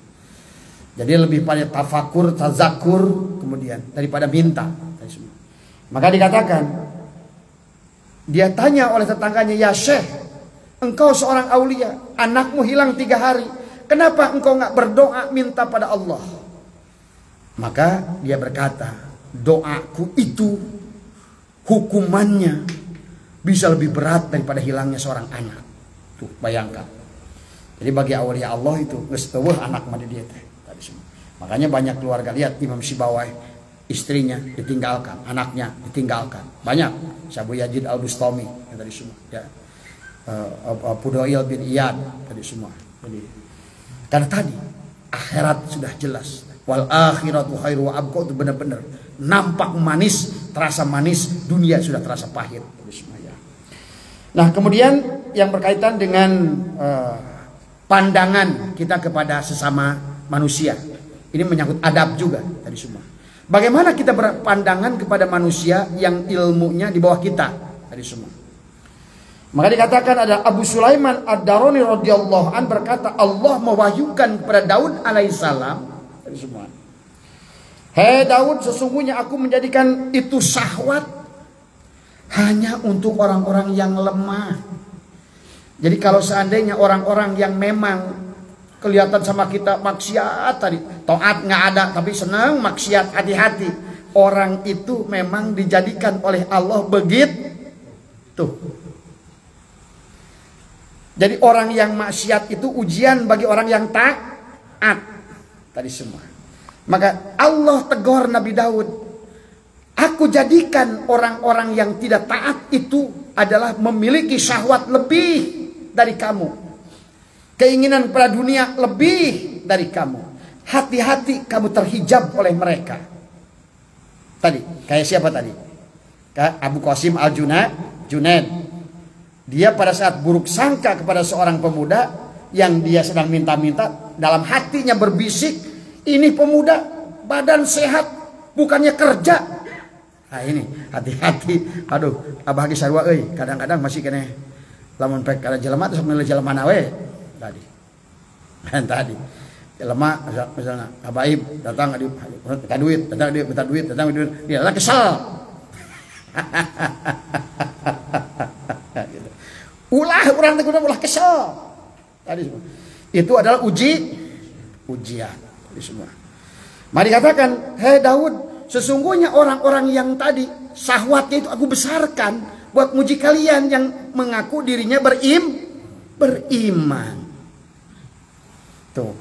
Jadi lebih pada tafakur, tazakur kemudian daripada minta. Maka dikatakan, dia tanya oleh tetangganya, "Ya Syekh, engkau seorang aulia, anakmu hilang 3 hari. Kenapa engkau nggak berdoa minta pada Allah?" Maka dia berkata, "Doaku itu hukumannya bisa lebih berat daripada hilangnya seorang anak." Tuh bayangkan. Jadi bagi aulia Allah itu ngesteweh anak mandi dia teh. Makanya banyak keluarga, lihat Imam Sibawai, istrinya ditinggalkan, anaknya ditinggalkan, banyak. Syabu Yazid Al-Bustami yang tadi semua, ya. Fudail bin Iyad tadi semua. Jadi karena tadi akhirat sudah jelas. Wal akhiratu khairu wa abqa, itu benar-benar nampak manis, terasa manis, dunia sudah terasa pahit tadi semua, ya. Nah, kemudian yang berkaitan dengan pandangan kita kepada sesama manusia. Ini menyangkut adab juga tadi semua. Bagaimana kita berpandangan kepada manusia yang ilmunya di bawah kita tadi semua. Maka dikatakan ada Abu Sulaiman Ad-Darani radhiyallahu an berkata, Allah mewahyukan kepada Daud alaihissalam tadi semua. "Hei Daud, sesungguhnya aku menjadikan itu syahwat hanya untuk orang-orang yang lemah." Jadi kalau seandainya orang-orang yang memang kelihatan sama kita maksiat tadi, taat nggak ada tapi senang maksiat, hati-hati. Orang itu memang dijadikan oleh Allah begitu. Jadi orang yang maksiat itu ujian bagi orang yang taat tadi semua. Maka Allah tegur Nabi Daud, "Aku jadikan orang-orang yang tidak taat itu adalah memiliki syahwat lebih dari kamu. Keinginan pada dunia lebih dari kamu. Hati-hati kamu terhijab oleh mereka." Tadi, kayak siapa tadi? Abu Qasim Al-Junaid. Dia pada saat buruk sangka kepada seorang pemuda yang dia sedang minta-minta, dalam hatinya berbisik, "Ini pemuda badan sehat, bukannya kerja." Nah ini, hati-hati. Aduh, abah ge sarua euy, kadang-kadang masih kene lamun pek kada jelema terus milih jelema we. Tadi lemah misalnya Abaib datang minta duit, dia kesel. Ulah orang teh ulah kesel. Tadi semua. Itu adalah ujian. Tadi semua. Mari katakan, "Hei Daud, sesungguhnya orang-orang yang tadi syahwatnya itu aku besarkan buat muji kalian yang mengaku dirinya beriman." Tuh.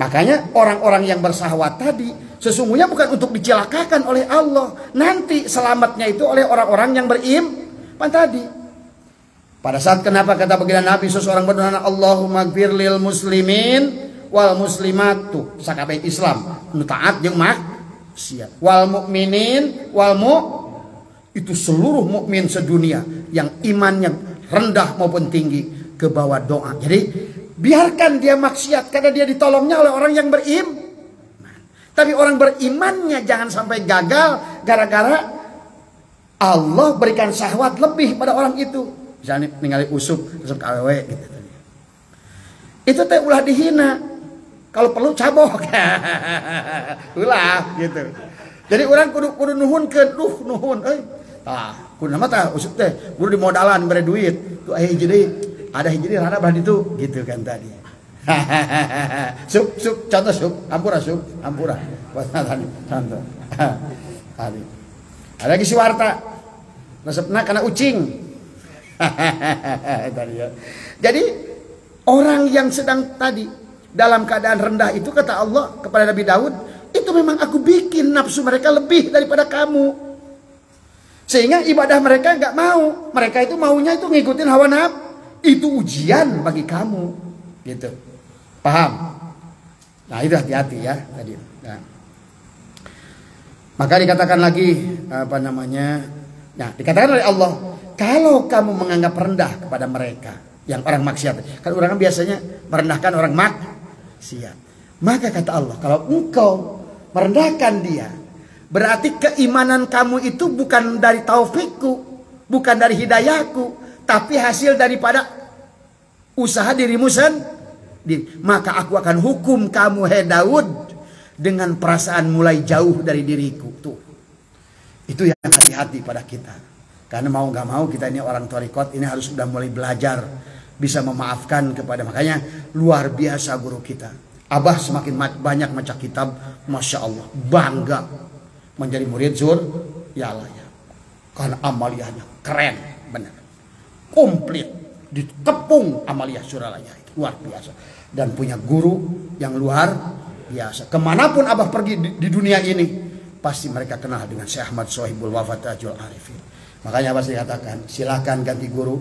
Makanya orang-orang yang bersahwat tadi sesungguhnya bukan untuk dicelakakan oleh Allah. Nanti selamatnya itu oleh orang-orang yang beriman tadi. Pada saat kenapa kata baginda Nabi seseorang berdoa, Allahumma gfir lil muslimin wal muslimat, tuh sakabeh Islam nu taat jeung maksiat, wal mukminin wal itu seluruh mukmin sedunia yang imannya rendah maupun tinggi ke bawah doa. Jadi biarkan dia maksiat karena dia ditolongnya oleh orang yang beriman. Tapi orang berimannya jangan sampai gagal gara-gara Allah berikan syahwat lebih pada orang itu. Misalnya ningali usuk KWW gitu. Itu teh ulah dihina. Kalau perlu cabok. Ulah gitu. Jadi orang kudu nuhunkeun, nuhun euy. Tah, kudu nama tah usuk teh kudu dimodalan bere duit. Tuh aya hiji deui. Ada hiji deui rada bahan itu gitu kan tadi. Sup contoh sup, ampura. Tadi. Ada lagi si warta. Resepna kana ucing. Tadi ya. Jadi orang yang sedang tadi dalam keadaan rendah itu kata Allah kepada Nabi Daud, itu memang aku bikin nafsu mereka lebih daripada kamu. Sehingga ibadah mereka nggak mau. Mereka itu maunya itu ngikutin hawa nafsu. Itu ujian bagi kamu. Gitu. Paham? Nah, itu hati-hati ya tadi. Nah. Maka dikatakan lagi apa namanya? Nah, dikatakan oleh Allah, kalau kamu menganggap rendah kepada mereka yang orang maksiat, kan orang kan biasanya merendahkan orang maksiat. Maka kata Allah, kalau engkau merendahkan dia, berarti keimanan kamu itu bukan dari taufikku, bukan dari hidayahku, tapi hasil daripada usaha dirimu sendiri. Maka aku akan hukum kamu, hai Daud, dengan perasaan mulai jauh dari diriku. Tuh. Itu yang hati-hati pada kita. Karena mau gak mau kita ini orang thariqat ini harus sudah mulai belajar bisa memaafkan kepada, makanya luar biasa guru kita. Abah semakin banyak baca kitab, Masya Allah, bangga menjadi murid ya Allah ya. Karena amaliyahnya keren, benar. Komplit, ditepung amaliyah Suralaya itu luar biasa. Dan punya guru yang luar biasa. Kemanapun Abah pergi di dunia ini, pasti mereka kenal dengan Syekh Ahmad Sohibul Wafat Ajul Arifin. Makanya Abah dikatakan, silakan ganti guru.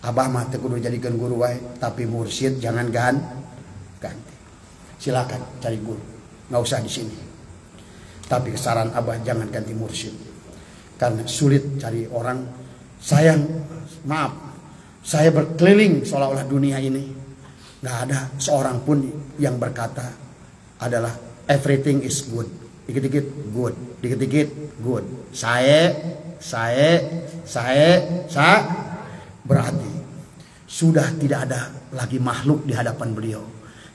Abah mah teu kudu jadikan guru wae, tapi mursyid jangan ganti. Silakan cari guru, nggak usah di sini. Tapi saran Abah jangan ganti mursyid, karena sulit cari orang. Saya berkeliling seolah-olah dunia ini, nggak ada seorang pun yang berkata adalah everything is good, dikit-dikit good, dikit-dikit good. Saya berarti sudah tidak ada lagi makhluk di hadapan beliau.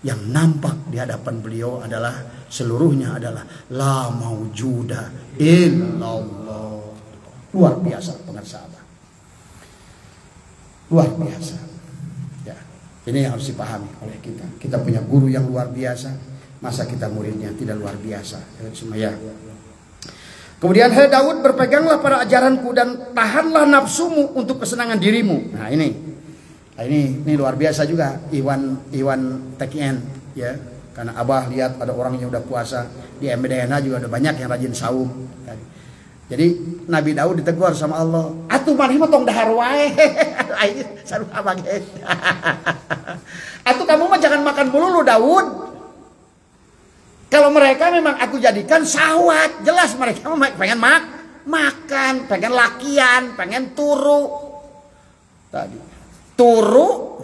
Yang nampak di hadapan beliau adalah seluruhnya adalah la maujuda illallah. Luar biasa pengertian. Luar biasa. Ya, ini yang harus dipahami oleh kita. Kita punya guru yang luar biasa, masa kita muridnya tidak luar biasa? Ya. Kemudian, hai Daud, berpeganglah pada ajaranku dan tahanlah nafsumu untuk kesenangan dirimu. Nah ini luar biasa juga. Iwan Tekien ya, karena Abah lihat ada orang yang udah puasa di MBDNA juga ada banyak yang rajin saum. Jadi Nabi Daud ditegur sama Allah, atuh maneh mah tong dahar wae. Ini sarua Abah ge. Atuh kamu mah jangan makan melulu Daud. Kalau mereka memang aku jadikan syahwat, jelas mereka pengen makan, pengen lakian, pengen turu. Tadi turu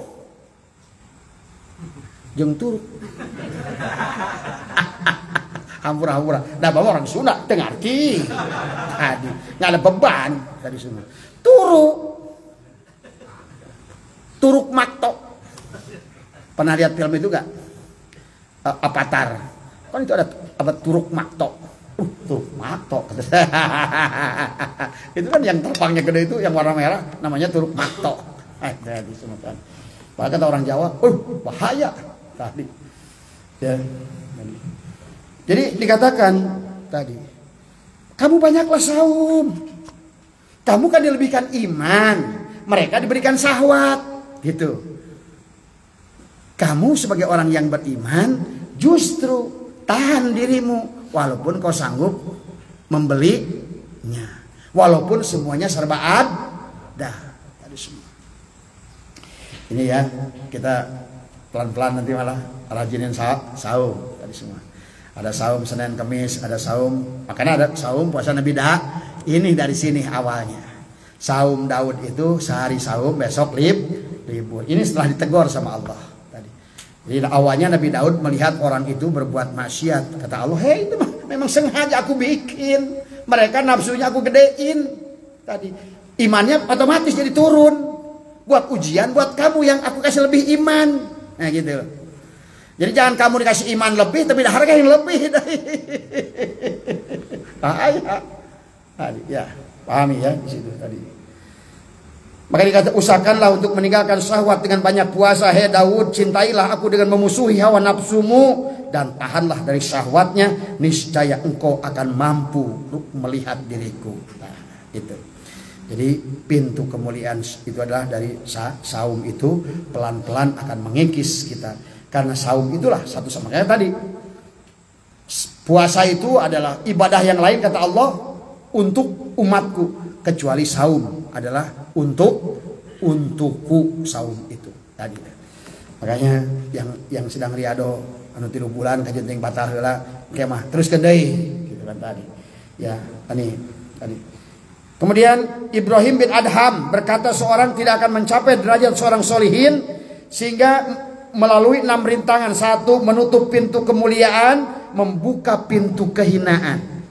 jeung turu. Hampura-hampura. Dah bawa orang Sunda tengarti. Tadi nggak ada beban tadi semua. Turuk makto. Pernah lihat film itu gak? Avatar. Kan itu ada apa turuk makto. Turuk makto. Itu kan yang terbangnya gede itu yang warna merah namanya turuk makto. Tadi semua kan. Bahkan kata orang Jawa, bahaya tadi. Ya. Jadi dikatakan tadi, kamu banyaklah saum. Kamu kan dilebihkan iman, mereka diberikan syahwat, gitu. Kamu sebagai orang yang beriman justru tahan dirimu walaupun kau sanggup membelinya. Walaupun semuanya serba ada. Ini ya, kita pelan-pelan nanti malah rajinin saum tadi semua. Ada saum Senin Kamis, ada saum, makanya ada saum puasa Nabi ini dari sini awalnya. Saum Daud itu sehari saum, besok libur. Ini setelah ditegur sama Allah tadi. Jadi awalnya Nabi Daud melihat orang itu berbuat maksiat, kata Allah, "Hei, itu memang sengaja aku bikin. Mereka nafsunya aku gedein." Tadi imannya otomatis jadi turun. Buat ujian buat kamu yang aku kasih lebih iman. Nah gitu. Jadi jangan kamu dikasih iman lebih tapi hargain lebih. Bahaya. Tadi ya, pahami ya di situ tadi. Maka dikata, usahakanlah untuk meninggalkan syahwat dengan banyak puasa. Hei Daud, cintailah aku dengan memusuhi hawa nafsumu dan tahanlah dari syahwatnya, niscaya engkau akan mampu melihat diriku. Nah, itu. Jadi pintu kemuliaan itu adalah dari saum itu pelan-pelan akan mengikis kita. Karena saum itulah satu sama kayak tadi. Puasa itu adalah ibadah yang lain kata Allah untuk umatku, kecuali saum adalah untukku saum itu tadi. Makanya yang sedang riado anu 3 bulan kajian ting patah heula kemah terus deui gitu kan tadi. Ya, tadi. Kemudian Ibrahim bin Adham berkata seorang tidak akan mencapai derajat seorang solihin sehingga melalui 6 rintangan. 1. Menutup pintu kemuliaan, membuka pintu kehinaan.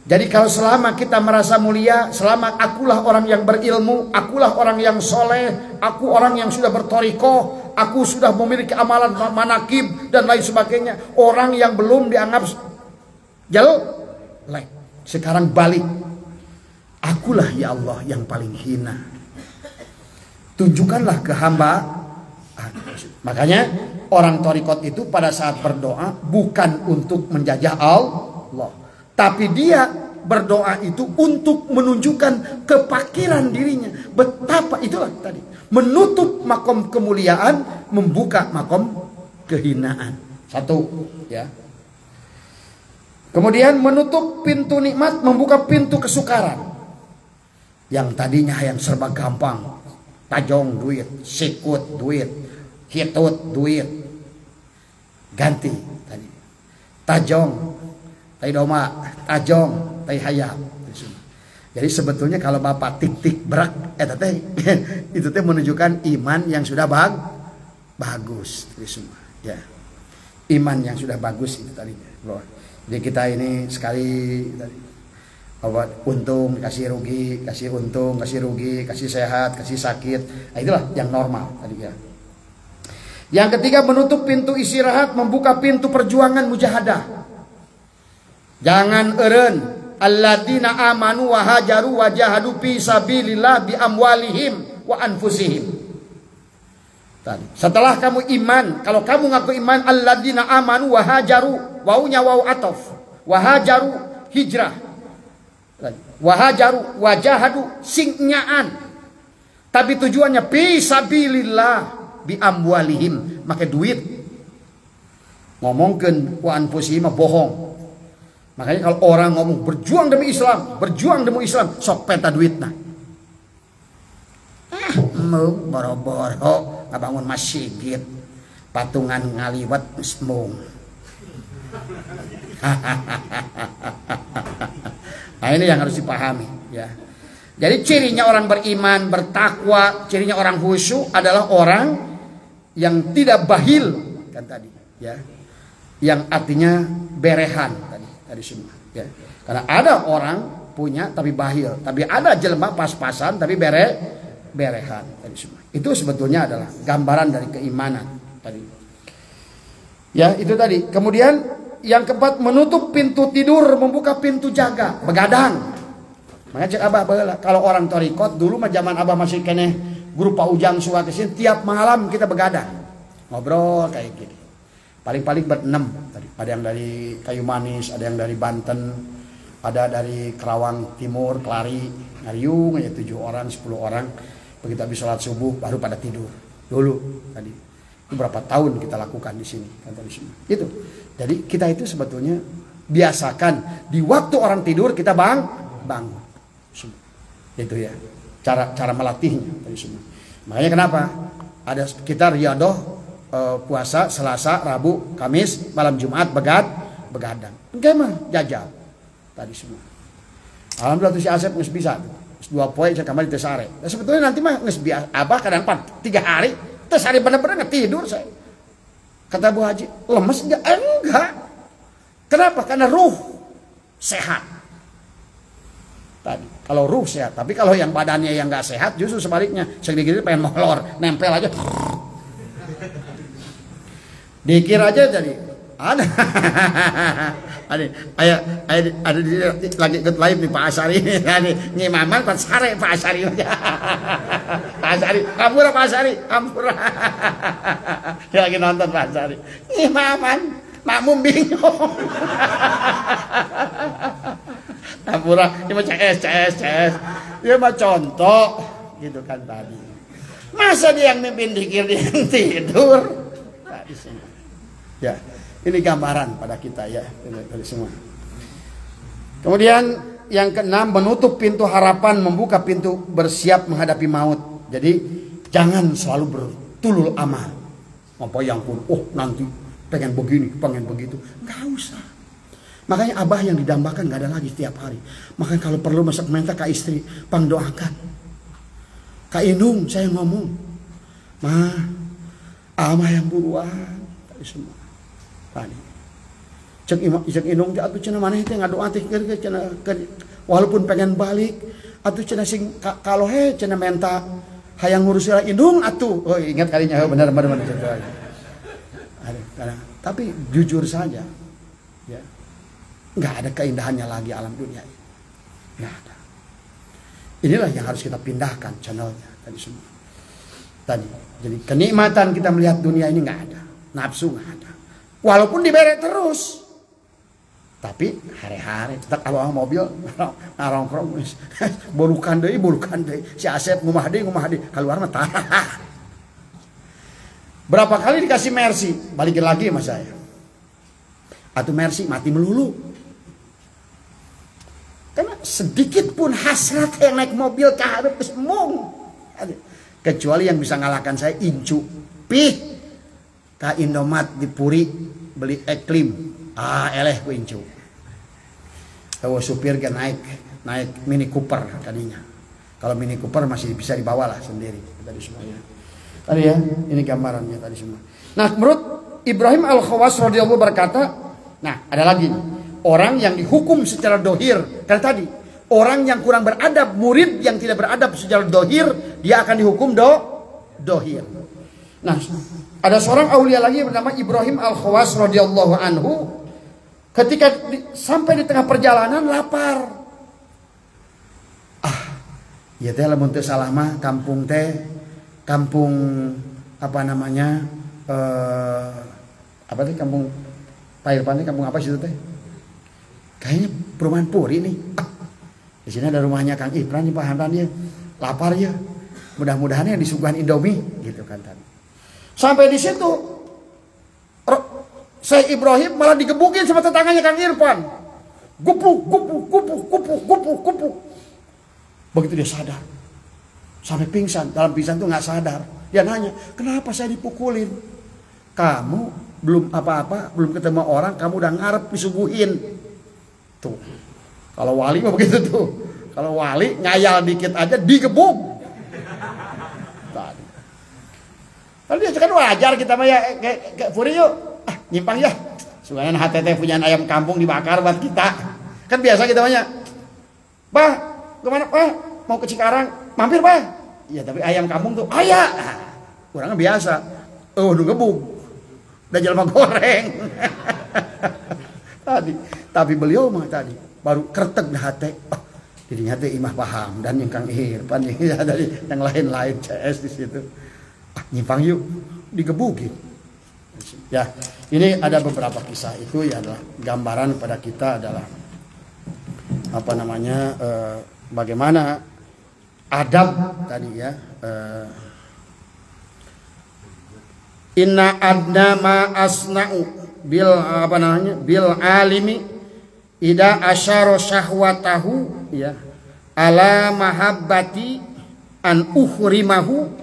Jadi kalau selama kita merasa mulia, selama akulah orang yang berilmu, akulah orang yang soleh, aku orang yang sudah bertorikoh, aku sudah memiliki amalan manakib dan lain sebagainya, orang yang belum dianggap jelek sekarang balik, akulah ya Allah yang paling hina, tunjukkanlah ke hamba. Makanya orang torikot itu pada saat berdoa bukan untuk menjajah Allah, tapi dia berdoa itu untuk menunjukkan kepakiran dirinya. Betapa itulah tadi, menutup makom kemuliaan, membuka makom kehinaan. 1 ya. Kemudian menutup pintu nikmat, membuka pintu kesukaran. Yang tadinya yang serba gampang, tajong duit, sikut duit, hitut duit, ganti tadi tajong, tai doma, tajong, tai hayam. Jadi sebetulnya kalau bapak tik berak, itu teh menunjukkan iman yang sudah bagus, semua. Ya, iman yang sudah bagus itu tadinya. Jadi kita ini sekali tadi, untung dikasih rugi, kasih untung, kasih rugi, kasih sehat, kasih sakit. Nah, itulah yang normal tadi ya. Yang ketiga, menutup pintu istirahat, membuka pintu perjuangan mujahadah. Jangan eureun alladzina amanu wa hajaru wa jahadu fi sabilillah bi amwalihim wa anfusihim. Tadi. Setelah kamu iman, kalau kamu ngaku iman, alladzina amanu wa hajaru, waunya wau atof, wa hajaru hijrah. Wa hajaru wa jahadu singnyaan. Tapi tujuannya fi sabilillah bi amwalihim, make duit. Ngomongkeun wa anfusihim bohong. Makanya kalau orang ngomong berjuang demi Islam, sok peta duitna. Mau boro-boro ngabangun masjid, patungan ngaliwat mung. Nah ini yang harus dipahami ya. Jadi cirinya orang beriman, bertakwa, cirinya orang khusyuk adalah orang yang tidak bahil kan tadi ya. Yang artinya berehan tadi semua ya. Karena ada orang punya tapi bahil, tapi ada jelema pas-pasan tapi berehan tadi semua. Itu sebetulnya adalah gambaran dari keimanan tadi. Ya, itu tadi. Kemudian yang keempat, menutup pintu tidur, membuka pintu jaga, begadang. Makanya cek abah baheula, kalau orang torikot dulu mah zaman abah masih keneh Guru Pak Ujang suka kesini, tiap malam kita begadang. Ngobrol kayak gini. Paling-paling berenam tadi. Ada yang dari Kayu Manis, ada yang dari Banten, ada dari Kerawang Timur, Kelari, Ngariung, aja 7 orang, 10 orang. Begitu habis sholat subuh baru pada tidur. Dulu tadi. Itu berapa tahun kita lakukan di sini, Itu. Jadi kita itu sebetulnya biasakan di waktu orang tidur kita bangun. Itu ya. Cara melatihnya tadi semua. Makanya kenapa? Ada kita riyadoh puasa Selasa, Rabu, Kamis, malam Jumat begadang. Enggak mah jajal tadi semua. Alhamdulillah tuh si Asep geus bisa tuh. 2 poin saya kembali teu sare. Nah, sebetulnya nanti mah geus biasa abah kadang 3 hari teu sare bener-bener tidur saya. Kata Bu Haji, lemes enggak? Enggak. Kenapa? Karena ruh sehat. Tadi. Kalau ruh sehat, tapi kalau yang badannya yang enggak sehat justru sebaliknya. Segede-gede pengen molor, nempel aja. Dikir aja jadi ada ada lagi ikut live nih Pak Asari ini nyimaman Pak Sare Pak Asari Pak Asari kampura Pak Asari kampura dia lagi nonton Pak Asari nyimaman makmum bingung kampura dia mah CS dia mah contoh gitu kan tadi masa dia yang mimpin dikir dia yang tidur tadi semua. Ya, ini gambaran pada kita ya dari semua. Kemudian yang keenam, menutup pintu harapan, membuka pintu bersiap menghadapi maut. Jadi jangan selalu bertulul amal. Apa yang pun, nanti pengen begini, pengen begitu, nggak usah. Makanya abah yang didambakan nggak ada lagi setiap hari. Makanya kalau perlu masak minta ke istri, pang doakan. Kak Inung saya ngomong, mah, amah yang buruan, tadi semua. Cek Inung teh atuh cenah maneh teh ngadoa teh cenah walaupun pengen balik atuh cenah sing kalohe cenah menta hayang ngurus Inung atuh. Oh ingat kalinya benar cenah. Tapi jujur saja ya. Enggak ada keindahannya lagi alam dunia ini. Enggak ada. Inilah yang harus kita pindahkan channelnya tadi semua. Tadi. Jadi kenikmatan kita melihat dunia ini enggak ada. Nafsu enggak ada. Walaupun dibere terus, tapi hari-hari tetap awal mobil ngarongkrong bolukan deui si Asep ngumah deui keluar mah tah. Berapa kali dikasih Mercy balikin lagi sama saya atau Mercy mati melulu karena sedikit pun hasrat yang naik mobil ke hareup geus mung kecuali yang bisa ngalahkan saya Incu Pih ka Indomaret di Puri beli Eklim eleh ku Incu kalau supir kan naik Mini Cooper tadinya kalau Mini Cooper masih bisa dibawa lah sendiri tadi semuanya tadi ya ini gambarannya tadi semua. Nah menurut Ibrahim Al-Khawas radhiyallahu berkata, nah ada lagi orang yang dihukum secara dohir kan tadi orang yang kurang beradab, murid yang tidak beradab secara dohir dia akan dihukum dohir. Nah, ada seorang aulia lagi bernama Ibrahim Al-Khawas radhiyallahu anhu. Ketika sampai di tengah perjalanan lapar. Ya teh lamun teu salah mah kampung apa namanya? Apa teh kampung Pak Irfan kampung apa sih itu teh? Kayaknya perumahan Puri nih. Di sini ada rumahnya Kang Ifran nih Pak Hamdan ya. Lapar ya. Mudah-mudahan yang disuguhan Indomie gitu kan tadi. Sampai di situ Syekh Ibrahim malah digebukin sama tetangganya Kang Irfan. Gupuk. Begitu dia sadar. Sampai pingsan. Dalam pingsan tuh nggak sadar. Dia nanya, kenapa saya dipukulin? Kamu belum apa-apa, belum ketemu orang, kamu udah ngarep disuguhin. Tuh. Kalau wali mah begitu tuh. Kalau wali ngayal dikit aja digebuk. Kalau dia kan wajar kita mah ya kayak Puri yuk. Nyimpang ya. Soalnya HTT punya ayam kampung dibakar buat kita. Kan biasa kita banyak. Bah, kemana Pak? Mau ke Cikarang. Mampir Pak. Iya tapi ayam kampung tuh. Ayah. Kurangnya biasa. Udah ngebuk. Udah jelma goreng. Tadi. Tapi beliau mah tadi. Baru kertek dah hati. Dirinya teh imah paham dan yang Kang Irfan ya dari yang lain-lain CS di situ. Nyimpang yuk, digebukin. Ya, ini ada beberapa kisah itu ya adalah gambaran pada kita adalah apa namanya bagaimana adab tadi ya. Inna adna ma asna'u bil apa namanya bil alimi ida asyara syahwatahu ya ala mahabbati an uhrimahu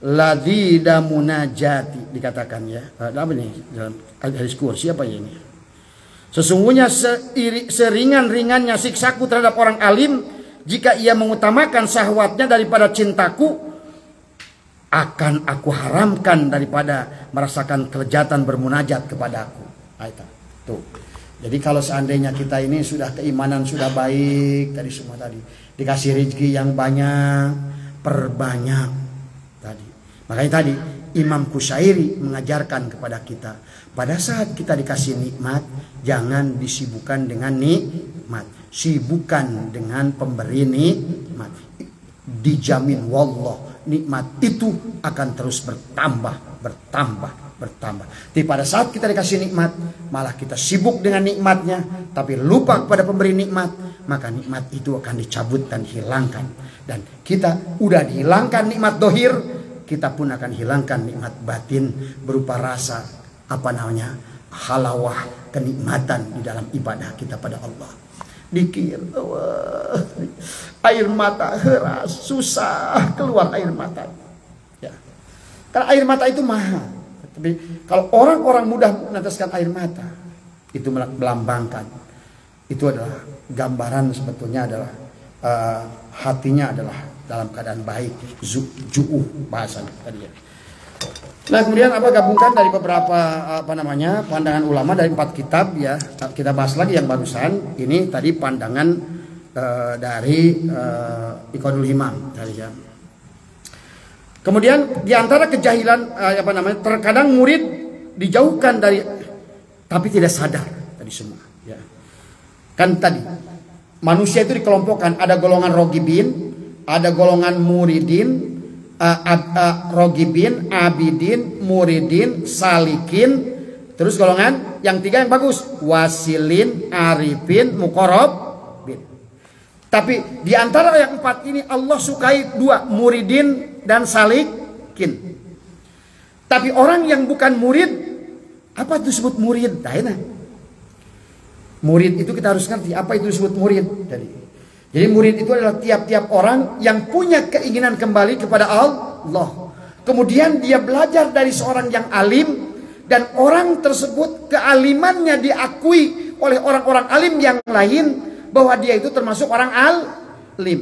ladida munajati dikatakan ya. Apa nih dalam hadis kursi apa ya ini? Sesungguhnya seringan-ringannya siksaku terhadap orang alim jika ia mengutamakan syahwatnya daripada cintaku, akan aku haramkan daripada merasakan kelezatan bermunajat kepadaku. Tuh. Jadi kalau seandainya kita ini sudah keimanan sudah baik tadi semua tadi, dikasih rezeki yang banyak, perbanyak tadi. Makanya tadi Imam Qushairi mengajarkan kepada kita, pada saat kita dikasih nikmat, jangan disibukkan dengan nikmat, sibukkan dengan pemberi nikmat. Dijamin wallah nikmat itu akan terus bertambah. Tapi pada saat kita dikasih nikmat, malah kita sibuk dengan nikmatnya, tapi lupa kepada pemberi nikmat, maka nikmat itu akan dicabut dan dihilangkan. Dan kita udah dihilangkan nikmat dohir, kita pun akan hilangkan nikmat batin berupa rasa apa namanya halawah, kenikmatan di dalam ibadah kita pada Allah. Dikir, air mata heras, susah keluar air mata. Ya. Karena air mata itu mahal. Tapi kalau orang-orang mudah meneteskan air mata, itu melambangkan. Itu adalah gambaran sebetulnya adalah hatinya adalah dalam keadaan baik, ju'uh bahasanya tadi ya. Nah kemudian apa gabungkan dari beberapa apa namanya pandangan ulama dari 4 kitab ya, kita bahas lagi yang barusan ini tadi pandangan dari Iqadul Himam tadi ya. Kemudian diantara kejahilan apa namanya terkadang murid dijauhkan dari tapi tidak sadar tadi semua ya. Kan tadi manusia itu dikelompokkan, ada golongan rogibin, ada golongan muridin, rogibin, abidin, muridin, salikin, terus golongan yang 3 yang bagus, wasilin, arifin, muqarrabin. Tapi di antara yang 4 ini Allah sukai 2, muridin dan salikin. Tapi orang yang bukan murid, apa itu disebut murid? Nah, murid itu kita harus ngerti apa itu disebut murid tadi. Jadi murid itu adalah tiap-tiap orang yang punya keinginan kembali kepada Allah. Kemudian dia belajar dari seorang yang alim, dan orang tersebut kealimannya diakui oleh orang-orang alim yang lain bahwa dia itu termasuk orang alim.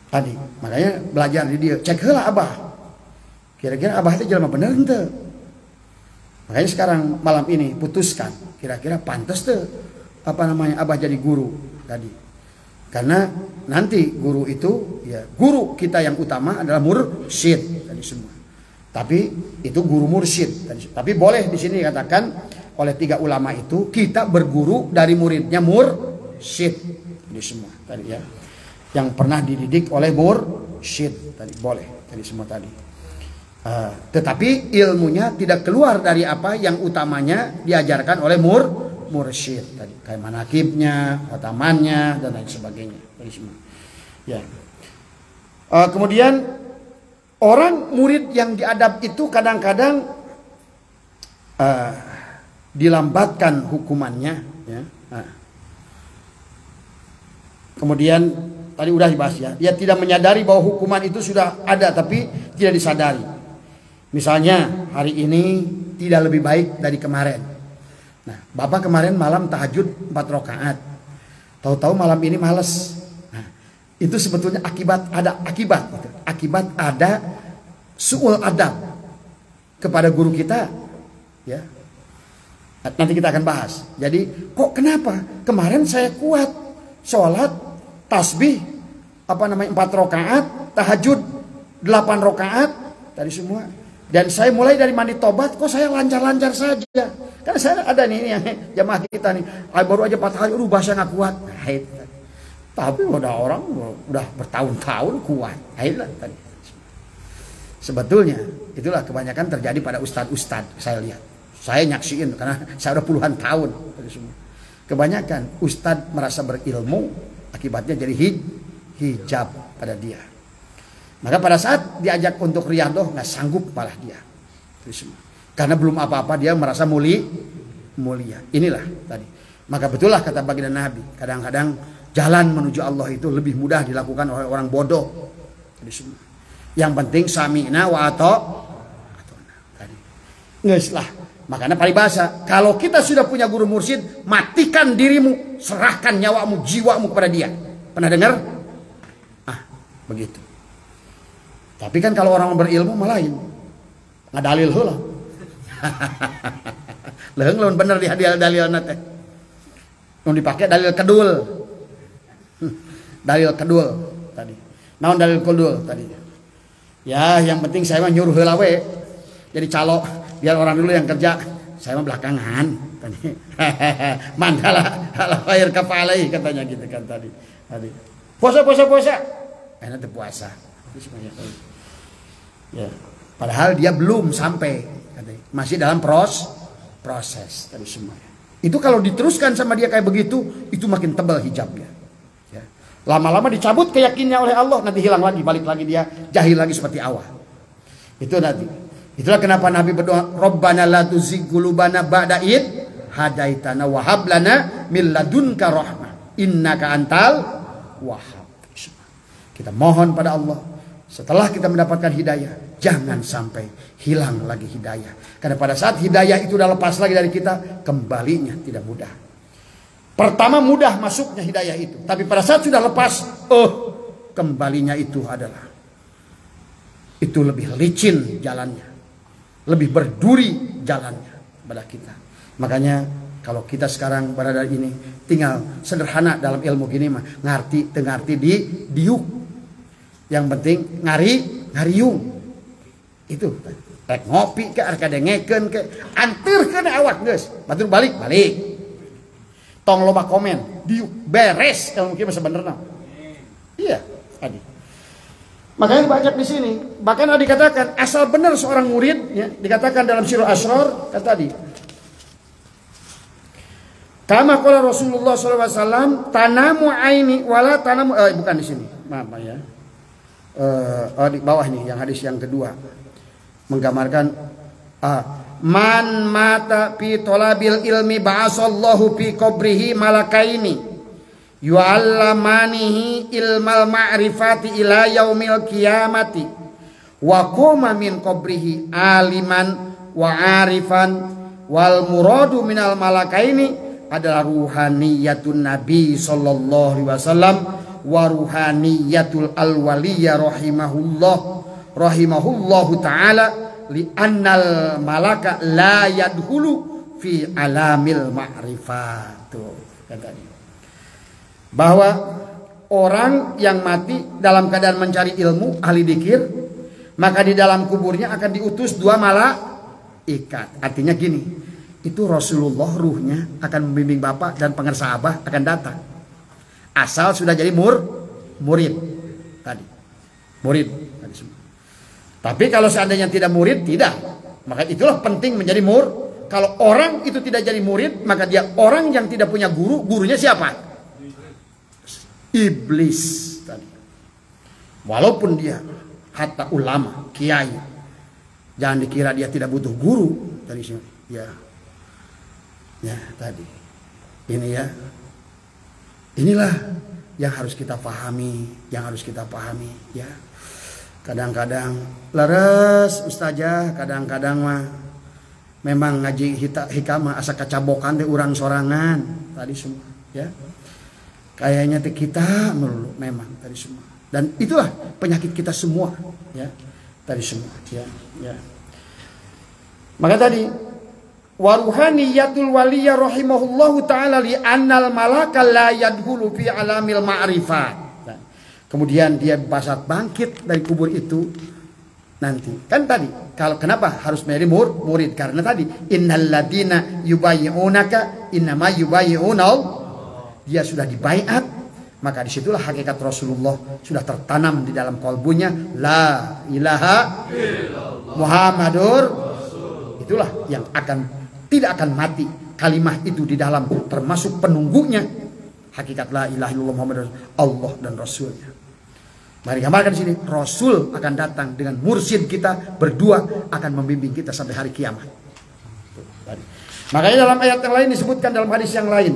Tadi makanya belajar di dia, cek heula abah. Kira-kira abah itu jelema bener henteu. Makanya sekarang malam ini putuskan, kira-kira pantas tuh apa namanya abah jadi guru tadi. Karena nanti guru itu ya guru kita yang utama adalah mursyid tadi semua. Tapi itu guru mursyid tadi. Tapi boleh di sini dikatakan oleh 3 ulama itu kita berguru dari muridnya mursyid tadi semua tadi ya. Yang pernah dididik oleh mursyid tadi boleh tadi semua tadi. Tetapi ilmunya tidak keluar dari apa yang utamanya diajarkan oleh mursyid tadi, kayak manakibnya, khatamannya dan lain sebagainya tadi semua. Ya. Kemudian orang murid yang diadab itu kadang-kadang dilambatkan hukumannya. Ya. Kemudian tadi udah dibahas ya, dia tidak menyadari bahwa hukuman itu sudah ada tapi tidak disadari. Misalnya hari ini tidak lebih baik dari kemarin. Nah, Bapak kemarin malam tahajud 4 rakaat. Tahu-tahu malam ini malas. Nah, itu sebetulnya akibat gitu. Akibat ada su'ul adab kepada guru kita ya. Nanti kita akan bahas. Jadi, kok kenapa? Kemarin saya kuat sholat tasbih 4 rakaat, tahajud 8 rakaat tadi semua. Dan saya mulai dari mandi tobat, kok saya lancar-lancar saja. Karena saya ada nih yang jamaah kita nih, baru aja 4 hari, bahasa nggak kuat. Nah, Tapi udah orang udah bertahun-tahun kuat. Akhirnya tadi. Sebetulnya itulah kebanyakan terjadi pada ustadz-ustadz saya lihat. Saya nyaksiin karena saya udah puluhan tahun. Kebanyakan ustadz merasa berilmu, akibatnya jadi hijab pada dia. Maka pada saat diajak untuk riyadoh nggak sanggup malah dia. Karena belum apa-apa dia merasa mulia. Inilah tadi. Maka betullah kata baginda Nabi, kadang-kadang jalan menuju Allah itu lebih mudah dilakukan oleh orang bodoh. Yang penting sami'na wa ata'na. Nges lah. Makanya paribasa, kalau kita sudah punya guru mursyid, matikan dirimu, serahkan nyawamu, jiwamu kepada dia. Pernah dengar? Begitu. Tapi kan kalau orang berilmu malahin, ngadalil heula. Leung lawan bener di dalil-dalilna teh. Nu dipake dalil kedul. Dalil kedul tadi. Naon dalil kedul tadi? Ya, yang penting saya mah nyuruh heula we. Jadi calo biar orang dulu yang kerja, saya mah belakangan tadi. Mandala ala khair kafalai katanya gitu kan tadi. Puasa. Enak teh puasa. Ya, padahal dia belum sampai katanya. Masih dalam proses tadi semuanya. Itu kalau diteruskan sama dia kayak begitu, itu makin tebal hijabnya. Ya. Lama-lama dicabut keyakinannya oleh Allah, nanti hilang lagi, balik lagi dia jahil lagi seperti awal. Itu nanti. Itulah kenapa Nabi berdoa, Rabbana la tuzigh qulubana ba'da id hadaitana wa hab lana min ladunka rahmah innaka antal wahhab. Kita mohon pada Allah, setelah kita mendapatkan hidayah, jangan sampai hilang lagi hidayah. Karena pada saat hidayah itu udah lepas lagi dari kita, kembalinya tidak mudah. Pertama mudah masuknya hidayah itu, tapi pada saat sudah lepas, kembalinya itu adalah itu lebih licin jalannya, lebih berduri jalannya pada kita. Makanya kalau kita sekarang berada ini, tinggal sederhana dalam ilmu gini mah, ngerti di diuk. Yang penting ngariung. Itu rek ngopi ke arek dengekeun ke anteurkeun awak geus. Batur balik. Tong loba komen, diuk beres ilmu kieu sebenarnya. Iya, tadi. Makanya dibaca di sini, bahkan ada dikatakan asal benar seorang murid ya, dikatakan dalam Sirul Asrar kata tadi. Kama qala Rasulullah SAW, tanamu aini wala tanamu bukan di sini. Maaf ya. Di bawah nih yang hadis yang kedua menggambarkan man mata fi talabil ilmi ba'asallahu fi qabrihi malakaini yu'allamanihi ilmal ma'rifati ila yaumil qiyamati wa qama min qabrihi aliman wa arifan wal muradu minal malakaini adalah ruhaniyatun Nabi sallallahu alaihi wasallam wa ruhaniyatul alwaliyah rahimahullahu ta'ala li annal malaka la yadhulu fi alamil ma'rifat. Bahwa orang yang mati dalam keadaan mencari ilmu, ahli dzikir, maka di dalam kuburnya akan diutus dua malaikat. Artinya gini, itu Rasulullah ruhnya akan membimbing bapak dan pengersa abah akan datang. Asal sudah jadi murid tadi. Murid tadi semua. Tapi kalau seandainya tidak murid, tidak. Maka itulah penting menjadi murid. Kalau orang itu tidak jadi murid, maka dia orang yang tidak punya guru. Gurunya siapa? Iblis tadi. Walaupun dia hatta ulama, kiai, jangan dikira dia tidak butuh guru tadi sini. Ya tadi. Ini ya. Inilah yang harus kita pahami, ya. Kadang-kadang leres ustazah, kadang-kadang mah memang ngaji hikmah asa kacabokan teh urang sorangan tadi semua, ya. Kayaknya teh kita melulu memang tadi semua. Dan itulah penyakit kita semua, ya. Tadi semua, ya. Maka tadi wa ruhaniyatul waliyah rahimahullahu ta'ala li annal malaka la yadhulu fi alamil ma'rifat. Kemudian dia bangkit dari kubur itu nanti. Kan tadi, kalau kenapa harus menjadi murid? Karena tadi innal ladina yubayyi'unaka innama yubayyi'una, dia sudah dibaiat Maka disitulah hakikat Rasulullah sudah tertanam di dalam kalbunya. La ilaha Muhammadur. Itulah yang tidak akan mati. Kalimah itu di dalam, termasuk penunggunya hakikat la ilaha illallah Muhammadur Allah dan Rasulnya. Mari gambarkan di sini, Rasul akan datang dengan mursyid kita berdua, akan membimbing kita sampai hari kiamat. Makanya dalam ayat yang lain disebutkan, dalam hadis yang lain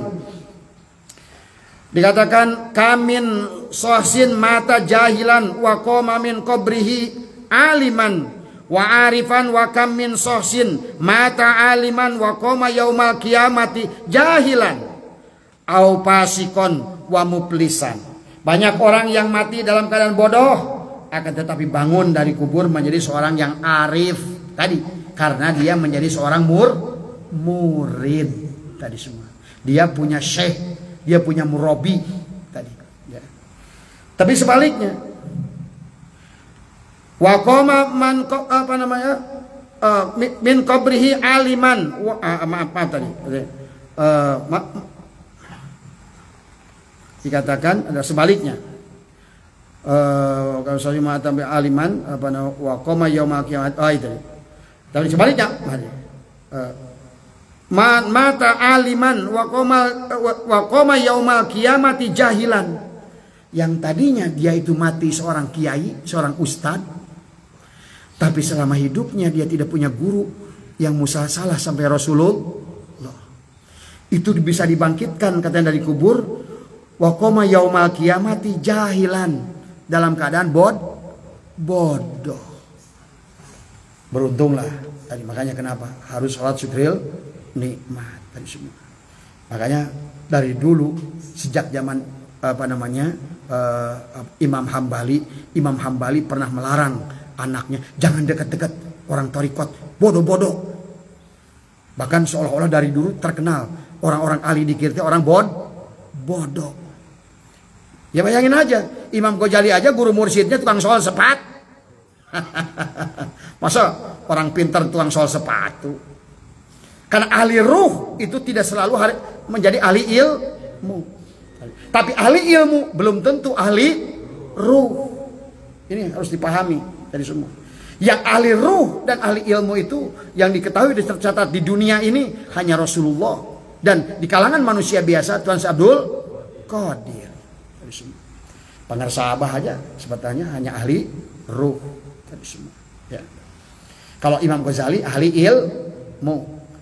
dikatakan, kamin sohsin mata jahilan wa qoma min qabrihi aliman wa arifan wa kam min sohsin mata aliman wa qoma yaumal kiamati jahilan au pasikon wa muplisan. Banyak orang yang mati dalam keadaan bodoh, akan tetapi bangun dari kubur menjadi seorang yang arif tadi, karena dia menjadi seorang murid tadi semua. Dia punya syekh, dia punya murabi tadi. Ya. Tapi sebaliknya, wa qama man min qabrihi aliman maaf tadi. Dikatakan ada sebaliknya. Kalau saya mata aliman wa qama yaumal qiyamah itu. Tapi sebaliknya mata aliman wa qama yaumal qiyamati jahilan. Yang tadinya dia itu mati seorang kiai, seorang ustad, tapi selama hidupnya dia tidak punya guru yang musasalah sampai Rasulullah. Itu bisa dibangkitkan katanya dari kubur. Wa qoma yaumal qiyamati jahilan, dalam keadaan bodoh. Beruntunglah tadi, makanya kenapa harus sholat syukril nikmat tadi semua. Makanya dari dulu sejak zaman Imam Hambali pernah melarang anaknya jangan dekat-dekat orang thariqat, bodoh-bodoh. Bahkan seolah-olah dari dulu terkenal orang-orang ahli dzikir orang bodoh. Ya bayangin aja, Imam Ghazali aja guru mursyidnya tukang soal sepatu. Masa orang pintar tukang soal sepatu? Karena ahli ruh itu tidak selalu menjadi ahli ilmu. Tapi ahli ilmu belum tentu ahli ruh. Ini harus dipahami dari semua. Yang ahli ruh dan ahli ilmu itu yang diketahui dan tercatat di dunia ini hanya Rasulullah. Dan di kalangan manusia biasa Tuan Abdul Qadir. Pangar sahabah aja sebetulnya hanya ahli ruh tadi semua. Ya. Kalau Imam Ghazali ahli ilmu,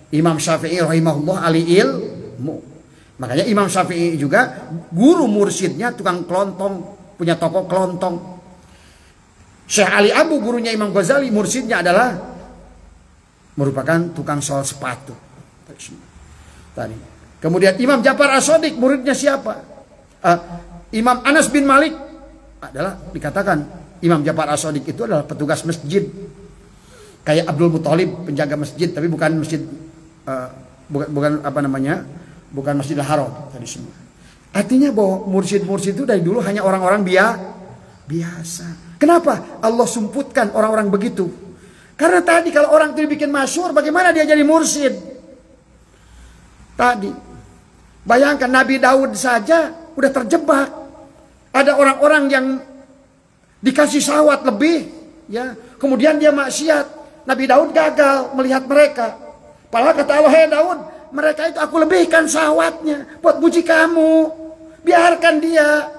Imam Syafi'i rahimahullah ahli ilmu. Makanya Imam Syafi'i juga guru mursyidnya tukang kelontong, punya toko kelontong. Syekh Ali Abu gurunya Imam Ghazali mursyidnya adalah merupakan tukang sol sepatu. Tadi. Kemudian Imam Ja'far As-Shadiq muridnya siapa? Imam Anas bin Malik adalah dikatakan Imam Ja'far As-Shadiq itu adalah petugas masjid. Kayak Abdul Muthalib penjaga masjid, tapi bukan masjid bukan Masjidil Haram tadi semua. Artinya bahwa mursyid-mursyid itu dari dulu hanya orang-orang biasa. Kenapa Allah sumputkan orang-orang begitu? Karena tadi kalau orang itu dibikin masyhur, bagaimana dia jadi mursyid? Tadi bayangkan Nabi Daud saja udah terjebak. Ada orang-orang yang dikasih syahwat lebih, ya. Kemudian dia maksiat. Nabi Daud gagal melihat mereka. Padahal kata Allah, "Hei Daud, mereka itu aku lebihkan syahwatnya buat puji kamu. Biarkan dia.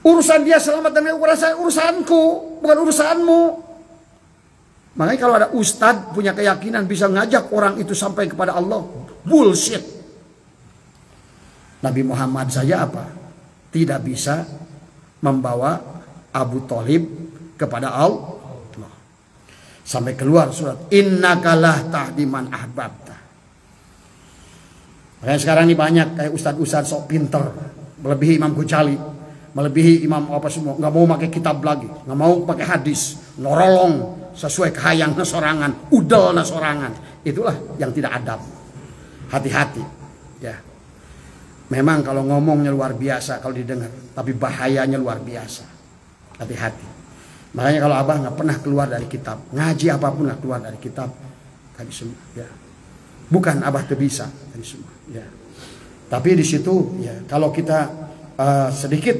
Urusan dia selamat dan urusanku, bukan urusanmu." Makanya kalau ada ustadz punya keyakinan bisa ngajak orang itu sampai kepada Allah, bullshit. Nabi Muhammad saja apa? Tidak bisa membawa Abu Thalib kepada Allah. Sampai keluar surat innakalah tahdi man ahbabta. Makanya sekarang ini banyak kayak ustadz-ustadz sok pinter, melebihi Imam Ghazali, melebihi Imam apa semua, nggak mau pakai kitab lagi, nggak mau pakai hadis, norolong sesuai kehayang sorangan, udel sorangan. Itulah yang tidak adab. Hati-hati, ya. Memang kalau ngomongnya luar biasa kalau didengar, tapi bahayanya luar biasa. Hati-hati. Makanya kalau abah nggak pernah keluar dari kitab, ngaji apapun nggak keluar dari kitab, tadi semua. Ya. Bukan abah tuh bisa, tadi semua. Ya. Tapi di situ ya kalau kita sedikit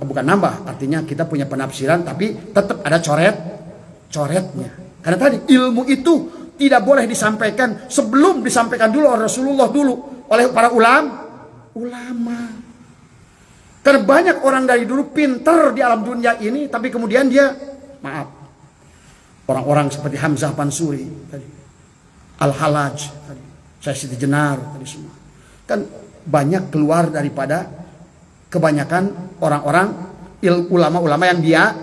bukan nambah, artinya kita punya penafsiran tapi tetap ada coretnya. Karena tadi ilmu itu tidak boleh disampaikan sebelum disampaikan dulu oleh Rasulullah dulu, oleh para ulama. Karena banyak orang dari dulu pintar di alam dunia ini, tapi kemudian dia, maaf, orang-orang seperti Hamzah Pansuri, tadi, Al-Halaj, tadi, Syekh Siti Jenar, tadi semua, kan banyak keluar daripada kebanyakan orang-orang ulama-ulama yang dia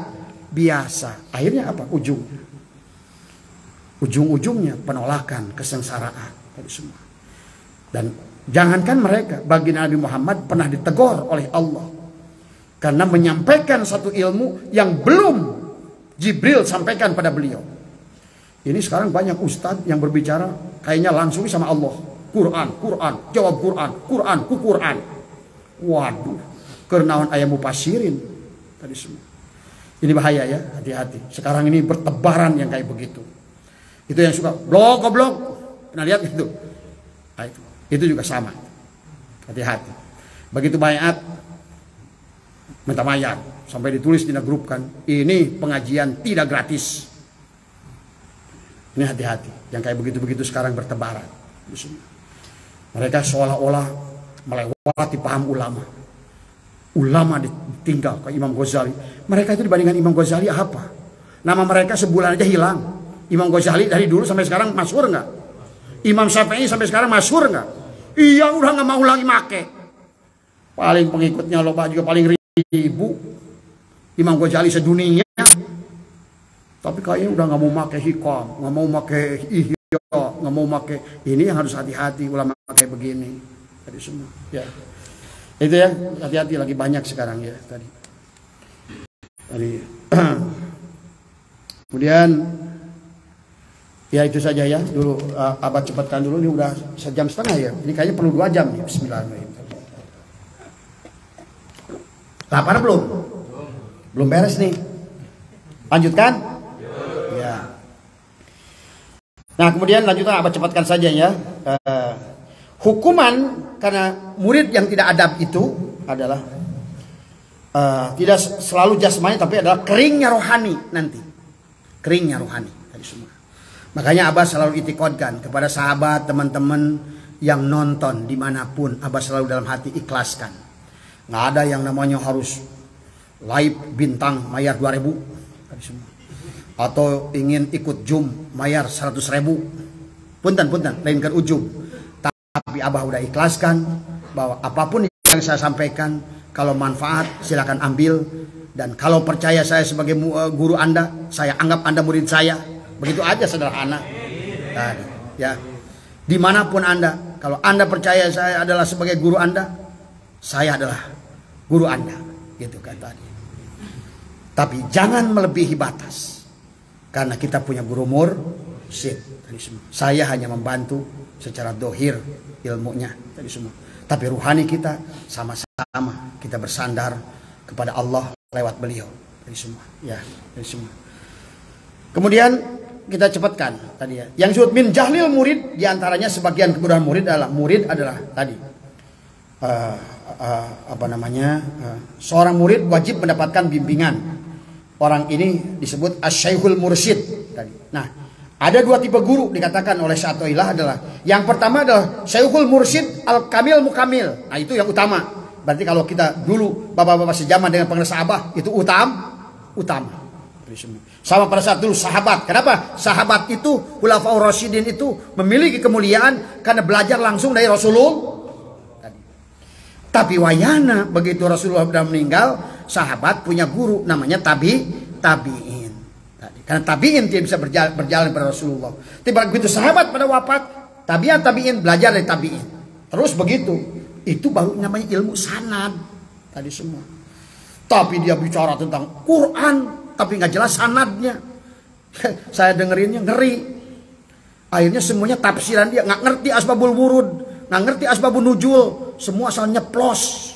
biasa. Akhirnya apa? Ujung-ujungnya penolakan, kesengsaraan, tadi semua. Dan jangankan mereka, bagi Nabi Muhammad pernah ditegur oleh Allah karena menyampaikan satu ilmu yang belum Jibril sampaikan pada beliau. Ini sekarang banyak ustadz yang berbicara kayaknya langsung sama Allah. Quran, jawab Quran, ku Quran. Waduh, kenaon aya mufasirin tadi semua. Ini bahaya ya, hati-hati. Sekarang ini bertebaran yang kayak begitu. Itu yang suka goblok. Pernah lihat itu? Nah, itu juga sama. Hati-hati. Begitu bayat minta mayar sampai ditulis di grup kan, ini pengajian tidak gratis. Ini hati-hati. Yang kayak begitu-begitu sekarang bertebaran. Mereka seolah-olah melewati paham ulama. Ulama ditinggal ke Imam Ghazali. Mereka itu dibandingkan Imam Ghazali apa? Nama mereka sebulan aja hilang. Imam Ghazali dari dulu sampai sekarang masyhur nggak? Imam Syafi'i sampai sekarang masyhur nggak? Iya, udah nggak mau lagi make. Paling pengikutnya loba juga paling ribu. Imam Ghazali sedunia. Tapi kayaknya udah nggak mau make hikam, nggak mau make ihya, nggak mau make. Ini yang harus hati-hati ulama kayak begini. Tadi semua. Ya. Itu ya, hati-hati lagi banyak sekarang ya tadi. Kemudian ya itu saja ya dulu, abad cepatkan dulu, ini udah 1,5 jam ya. Ini kayaknya perlu 2 jam nih. Bismillahirrahmanirrahim. Lapar belum? Belum beres nih. Lanjutkan? Ya. Nah kemudian lanjutkan, abad cepatkan saja ya. Hukuman karena murid yang tidak adab itu adalah tidak selalu jasmani, tapi adalah keringnya rohani nanti. Keringnya rohani tadi semua. Makanya Abah selalu itikadkan kepada sahabat, teman-teman yang nonton dimanapun, Abah selalu dalam hati ikhlaskan. Nggak ada yang namanya harus live bintang mayar 2.000 tadi semua. Atau ingin ikut Zoom mayar 100.000. Punten, lain kan ujung. Tapi Abah udah ikhlaskan bahwa apapun yang saya sampaikan, kalau manfaat silakan ambil, dan kalau percaya saya sebagai guru Anda, saya anggap Anda murid saya. Begitu aja sederhana. Nah, ya. Dimanapun Anda, kalau Anda percaya saya adalah sebagai guru Anda, saya adalah guru Anda, gitu kan tadi. Tapi jangan melebihi batas, karena kita punya guru mursyid. Saya hanya membantu secara dohir ilmunya tadi semua. Tapi ruhani kita sama-sama kita bersandar kepada Allah lewat beliau tadi semua. Ya, tadi semua. Kemudian kita cepatkan tadi ya. Yang disebut min jahlil murid, diantaranya sebagian kebodohan murid adalah tadi seorang murid wajib mendapatkan bimbingan. Orang ini disebut asyaikhul mursyid tadi. Nah, ada 2 tipe guru dikatakan oleh Syatoilah adalah, yang pertama adalah Syaikhul Mursyid Al-Kamil Mukamil. Nah itu yang utama. Berarti kalau kita dulu bapak-bapak sejaman dengan pengerasa Abah itu utama. Sama pada saat dulu sahabat. Kenapa? Sahabat itu Khulafaur Rasyidin itu memiliki kemuliaan karena belajar langsung dari Rasulullah. Tapi wayana begitu Rasulullah sudah meninggal, sahabat punya guru namanya tabi'in. Karena tabi'in dia bisa berjalan pada Rasulullah. Tapi begitu sahabat pada wafat, tabi'in belajar dari tabi'in. Terus begitu. Itu baru namanya ilmu sanad. Tadi semua. Tapi dia bicara tentang Quran, tapi nggak jelas sanadnya. Saya dengerinnya ngeri. Akhirnya semuanya tafsiran dia. Nggak ngerti asbabul wurud, nggak ngerti asbabun nuzul. Semua asal nyeplos.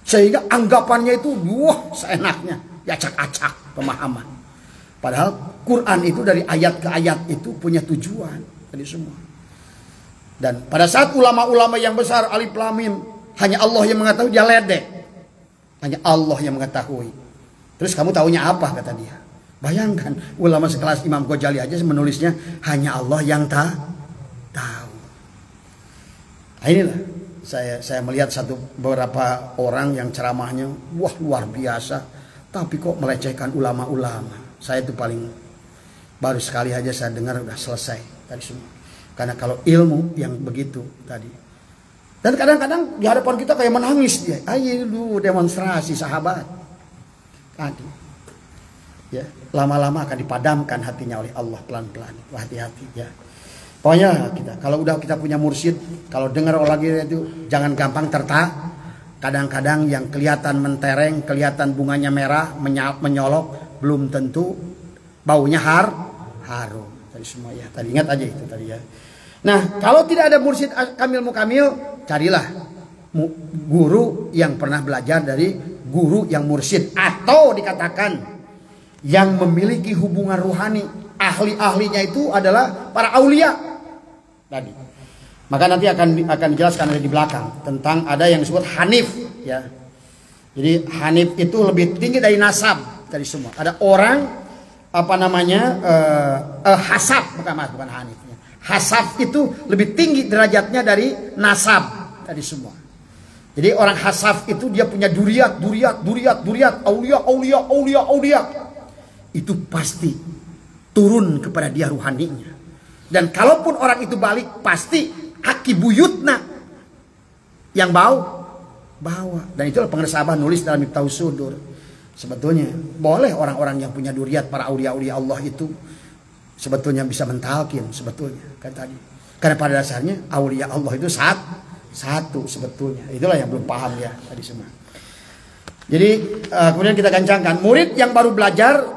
Sehingga anggapannya itu, wah seenaknya. Ya acak-acak pemahaman. Padahal Quran itu dari ayat ke ayat itu punya tujuan tadi semua. Dan pada saat ulama-ulama yang besar alif lam mim, hanya Allah yang mengetahui, dia ledek. Hanya Allah yang mengetahui. Terus kamu taunya apa, kata dia. Bayangkan ulama sekelas Imam Ghazali aja menulisnya hanya Allah yang tahu. Nah, inilah saya melihat beberapa orang yang ceramahnya wah luar biasa, tapi kok melecehkan ulama-ulama. Saya itu paling baru sekali aja saya dengar udah selesai tadi semua. Karena kalau ilmu yang begitu tadi. Dan kadang-kadang di hadapan kita kayak menangis dia. Ayo dulu demonstrasi sahabat. Tadi. Ya, lama-lama akan dipadamkan hatinya oleh Allah pelan-pelan. Hati-hati ya. Pokoknya kalau kita punya mursyid, kalau dengar orang itu jangan gampang tertak. Kadang-kadang yang kelihatan mentereng, kelihatan bunganya merah, menyolok, belum tentu baunya harum. Tadi semua ya. Tadi ingat aja itu tadi ya. Nah, kalau tidak ada mursyid kamil mukamil, carilah guru yang pernah belajar dari guru yang mursyid, atau dikatakan yang memiliki hubungan ruhani. Ahli-ahlinya itu adalah para aulia tadi. Maka nanti akan dijelaskan di belakang tentang ada yang disebut hanif ya. Jadi hanif itu lebih tinggi dari nasab tadi semua. Ada orang hasab, bukan hanif. Hasab itu lebih tinggi derajatnya dari nasab tadi semua. Jadi orang hasab itu dia punya duriat, aulia. Itu pasti turun kepada dia ruhaninya. Dan kalaupun orang itu balik, pasti akibuyutna yang bawa. Dan itulah pengersabah nulis dalam Miftahus Sudur. Sebetulnya boleh orang-orang yang punya duriat, para aulia-aulia Allah itu sebetulnya bisa mentalkin sebetulnya kan tadi. Karena pada dasarnya aulia Allah itu satu sebetulnya. Itulah yang belum paham ya tadi semua. Jadi kemudian kita kencangkan murid yang baru belajar,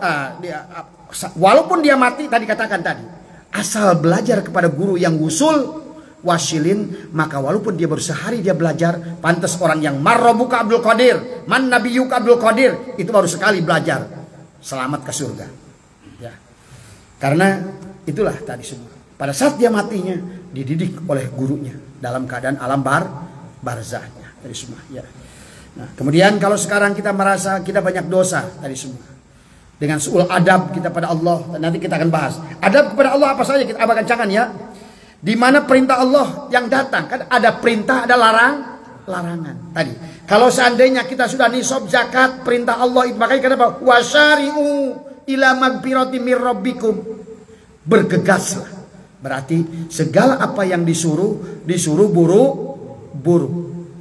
walaupun dia mati tadi katakan tadi, asal belajar kepada guru yang usul wasilin, maka walaupun dia baru sehari dia belajar, pantas orang yang marrobuka Abdul Qadir, man nabiyuka Abdul Qadir, itu baru sekali belajar, selamat ke surga. Ya. Karena itulah tadi semua. Pada saat dia matinya dididik oleh gurunya dalam keadaan alam barzahnya tadi semua. Ya. Nah, kemudian kalau sekarang kita merasa kita banyak dosa tadi semua, dengan suul adab kita pada Allah, nanti kita akan bahas adab kepada Allah apa saja kita akan cangan ya. Di mana perintah Allah yang datang, kan ada perintah, ada larangan tadi. Kalau seandainya kita sudah nisab zakat, perintah Allah itu, makanya kenapa wasyari'u ila magfirati mir rabbikum, bergegaslah. Berarti segala apa yang disuruh buru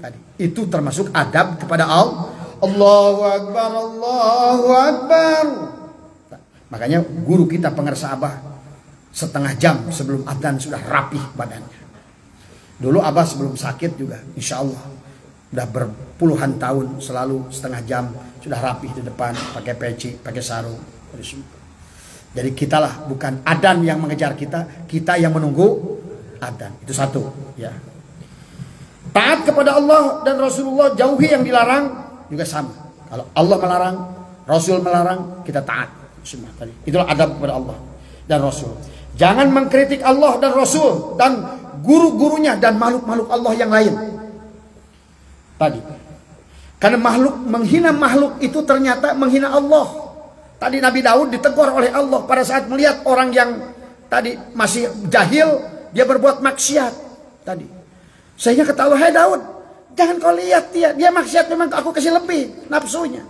tadi. Itu termasuk adab kepada Allah. Allahu akbar, Allahu akbar. Makanya guru kita pengersabah setengah jam sebelum adzan sudah rapih badannya. Dulu Abah sebelum sakit juga insya Allah udah berpuluhan tahun selalu setengah jam sudah rapih di depan, pakai peci, pakai sarung. Jadi kitalah bukan adzan yang mengejar kita, kita yang menunggu adzan. Itu satu ya. Taat kepada Allah dan Rasulullah, jauhi yang dilarang juga sama. Kalau Allah melarang, Rasul melarang, kita taat semua tadi. Itulah adab kepada Allah dan Rasul. Jangan mengkritik Allah dan Rasul dan guru-gurunya dan makhluk-makhluk Allah yang lain. Tadi. Karena menghina makhluk itu ternyata menghina Allah. Tadi Nabi Daud ditegur oleh Allah pada saat melihat orang yang tadi masih jahil, dia berbuat maksiat. Tadi. Sehingga kata Allah, "Hai Daud, jangan kau lihat dia maksiat, memang aku kasih lebih nafsunya.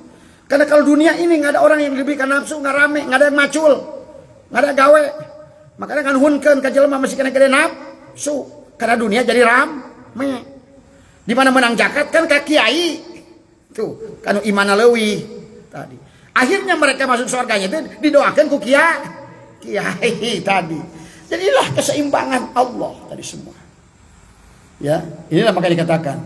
Karena kalau dunia ini nggak ada orang yang lebih kan nafsu, nggak rame, nggak ada yang macul, nggak ada gawe. Makanya kan hunkeun ka jelema masih kena gede nafsu. Karena dunia jadi rame. Di mana menang zakat kan ka kiai. Tuh, kanu imana leuwih tadi. Akhirnya mereka masuk surganya itu didoakan ku kiai tadi. Jadilah keseimbangan Allah tadi semua. Ya, inilah maka dikatakan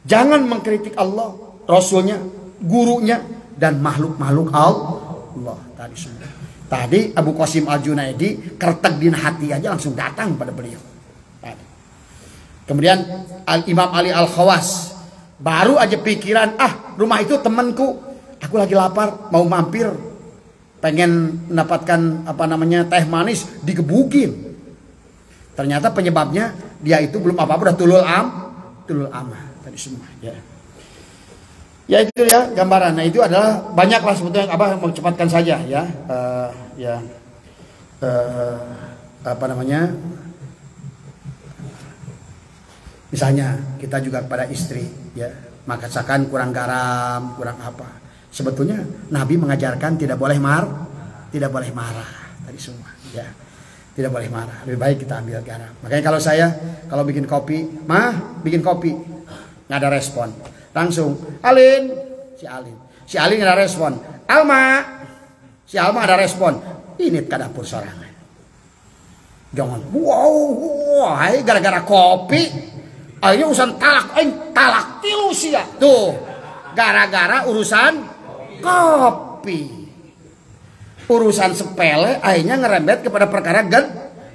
jangan mengkritik Allah, Rasulnya, gurunya dan makhluk-makhluk Allah tadi semua. Tadi Abu Qasim Al-Junaidi kertek din hati aja langsung datang pada beliau. Tadi. Kemudian Imam Ali Al-Khawas baru aja pikiran, rumah itu temanku, aku lagi lapar, mau mampir, pengen mendapatkan teh manis, digebukin. Ternyata penyebabnya Dia itu belum apa-apa udah tulul amah tadi semua ya. Ya itu ya gambaran. Nah itu adalah banyaklah sebetulnya mencepatkan saja ya. Apa namanya? Misalnya kita juga kepada istri ya, makasakan kurang garam, kurang apa. Sebetulnya Nabi mengajarkan tidak boleh marah tadi semua ya. Tidak boleh marah. Lebih baik kita ambil garam. Makanya kalau bikin kopi, bikin kopi, nggak ada respon. Langsung si Alin nggak ada respon. Si Alma ada respon. Ini ke dapur sorangan. Jangan, gara-gara kopi, akhirnya urusan talak tilu sih ya. Tuh, gara-gara urusan kopi. Urusan sepele akhirnya ngerembet kepada perkara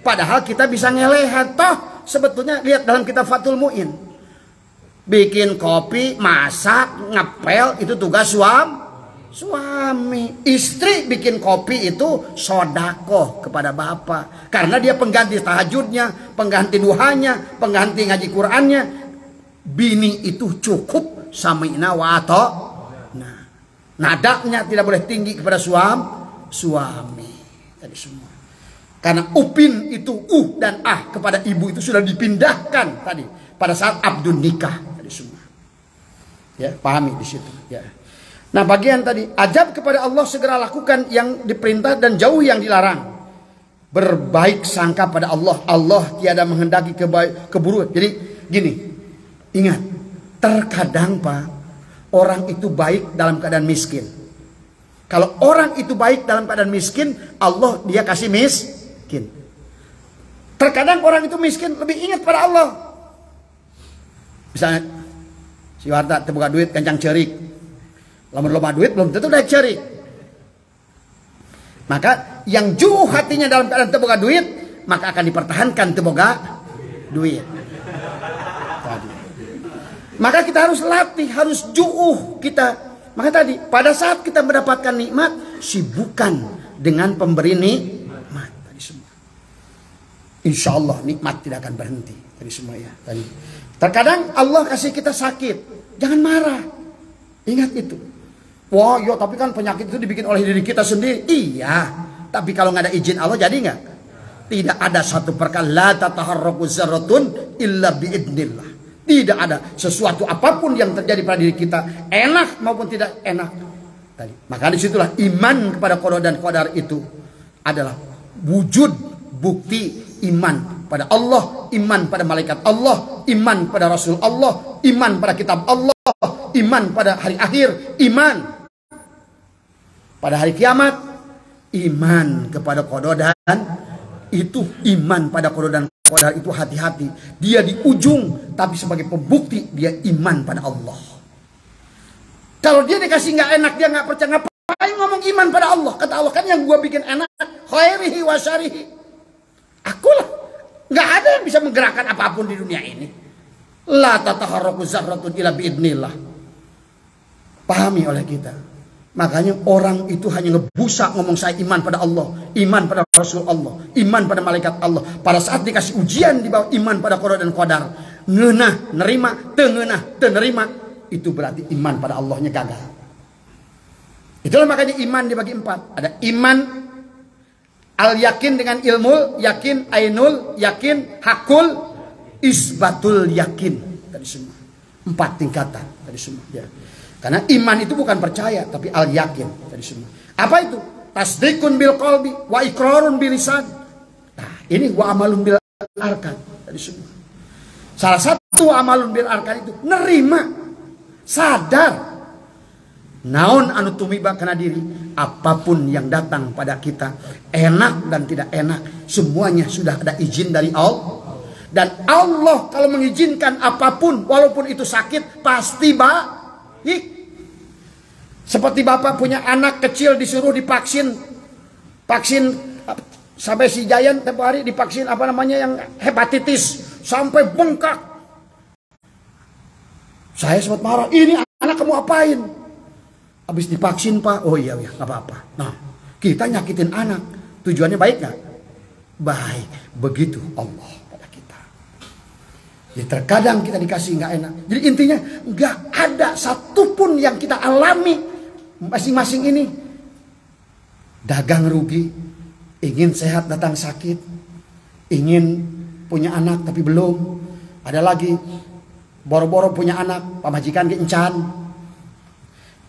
padahal kita bisa ngelehan. Toh sebetulnya lihat dalam kitab Fathul Mu'in, bikin kopi, masak, ngepel itu tugas suami. Istri bikin kopi itu sodakoh kepada bapak, karena dia pengganti tahajudnya, pengganti duhanya, pengganti ngaji Qurannya. Bini itu cukup sami'na wa ata'na. Nadanya tidak boleh tinggi kepada suami tadi semua, karena upin itu dan kepada ibu itu sudah dipindahkan tadi pada saat abdun nikah tadi semua ya, pahami di situ ya. Nah bagian tadi ajab kepada Allah, segera lakukan yang diperintah dan jauh yang dilarang, berbaik sangka pada Allah. Allah tiada menghendaki keburukan. Jadi gini, ingat, terkadang Pak, orang itu baik dalam keadaan miskin. Kalau orang itu baik dalam keadaan miskin, Allah dia kasih miskin. Terkadang orang itu miskin lebih ingat pada Allah. Misalnya si warta terbuka duit kencang cerik, lamun loba duit belum tentu udah cerik. Maka yang jauh hatinya dalam keadaan terbuka duit, maka akan dipertahankan terbuka duit. Tadi. Maka kita harus latih, harus jauh kita. Maka tadi pada saat kita mendapatkan nikmat, sibukkan dengan pemberi nikmat tadi semua. Insya Allah nikmat tidak akan berhenti tadi semua ya. Tadi terkadang Allah kasih kita sakit, jangan marah, ingat itu. Wah, yo tapi kan penyakit itu dibikin oleh diri kita sendiri. Iya, tapi kalau nggak ada izin Allah jadi nggak? Tidak ada satu perkara la tataharraku zarratun illa biidnillah. Tidak ada sesuatu apapun yang terjadi pada diri kita, enak maupun tidak enak. Tadi. Maka disitulah iman kepada qada dan qadar itu adalah wujud bukti iman pada Allah, iman pada malaikat Allah, iman pada Rasul Allah, iman pada kitab Allah, iman pada hari akhir, iman pada hari kiamat, iman kepada qada dan itu iman pada qada dan qadar itu hati-hati. Dia di ujung, tapi sebagai pembukti dia iman pada Allah. Kalau dia dikasih nggak enak, dia nggak percaya, ngapain ngomong iman pada Allah? Kata Allah, kan yang gua bikin enak, khairihi wa syarihi. Akulah. Nggak ada yang bisa menggerakkan apapun di dunia ini. La tataharraku zarratun illa biidnillah. Pahami oleh kita. Makanya orang itu hanya ngebusa ngomong saya iman pada Allah, iman pada Rasul Allah, iman pada malaikat Allah. Pada saat dikasih ujian di bawah iman pada qada dan qadar, ngeunah nerima, teu ngeunah teu nerima, itu berarti iman pada Allahnya gagal. Itulah makanya iman dibagi 4. Ada iman al yakin dengan ilmu yakin, ainul yakin, hakul, isbatul yakin. Tadi semua 4 tingkatan tadi semua ya. Karena iman itu bukan percaya, tapi al yakin tadi semua. Apa itu? Tasdikun bil qalbi wa iqrarun bil lisan. Nah, ini wa amalun bil arkan tadi semua. Salah satu amalun bil arkan itu nerima, sadar. Naon anu tumiba kana diri, apapun yang datang pada kita, enak dan tidak enak, semuanya sudah ada izin dari Allah. Dan Allah kalau mengizinkan apapun, walaupun itu sakit, pasti baik. Seperti bapak punya anak kecil disuruh divaksin, sampai si Jayan tempo hari divaksin apa namanya yang hepatitis sampai bengkak. Saya sempat marah, ini anak kamu apain? Habis divaksin Pak, oh iya nggak apa-apa. Nah kita nyakitin anak, tujuannya baik nggak? Baik, begitu Allah pada kita. Jadi terkadang kita dikasih nggak enak. Jadi intinya nggak ada satupun yang kita alami masing-masing ini. Dagang rugi, ingin sehat datang sakit, ingin punya anak tapi belum. Ada lagi boro-boro punya anak, pamajikan keencan.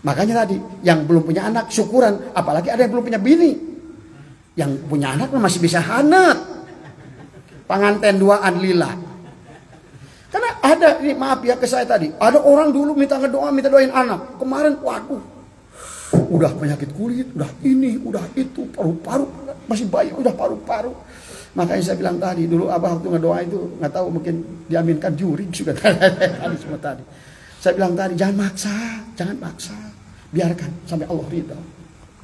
Makanya tadi yang belum punya anak syukuran, apalagi ada yang belum punya bini. Yang punya anak masih bisa hanet. Panganten duaan lila. Karena ada, ini maaf ya ke saya tadi, ada orang dulu minta doain anak. Kemarin waduh, udah penyakit kulit, udah ini, udah itu, paru-paru, masih bayi udah paru-paru. Makanya saya bilang tadi, dulu abah waktu ngedoa itu nggak tahu mungkin diaminkan juri juga tadi semua tadi. Saya bilang tadi jangan maksa, biarkan sampai Allah ridha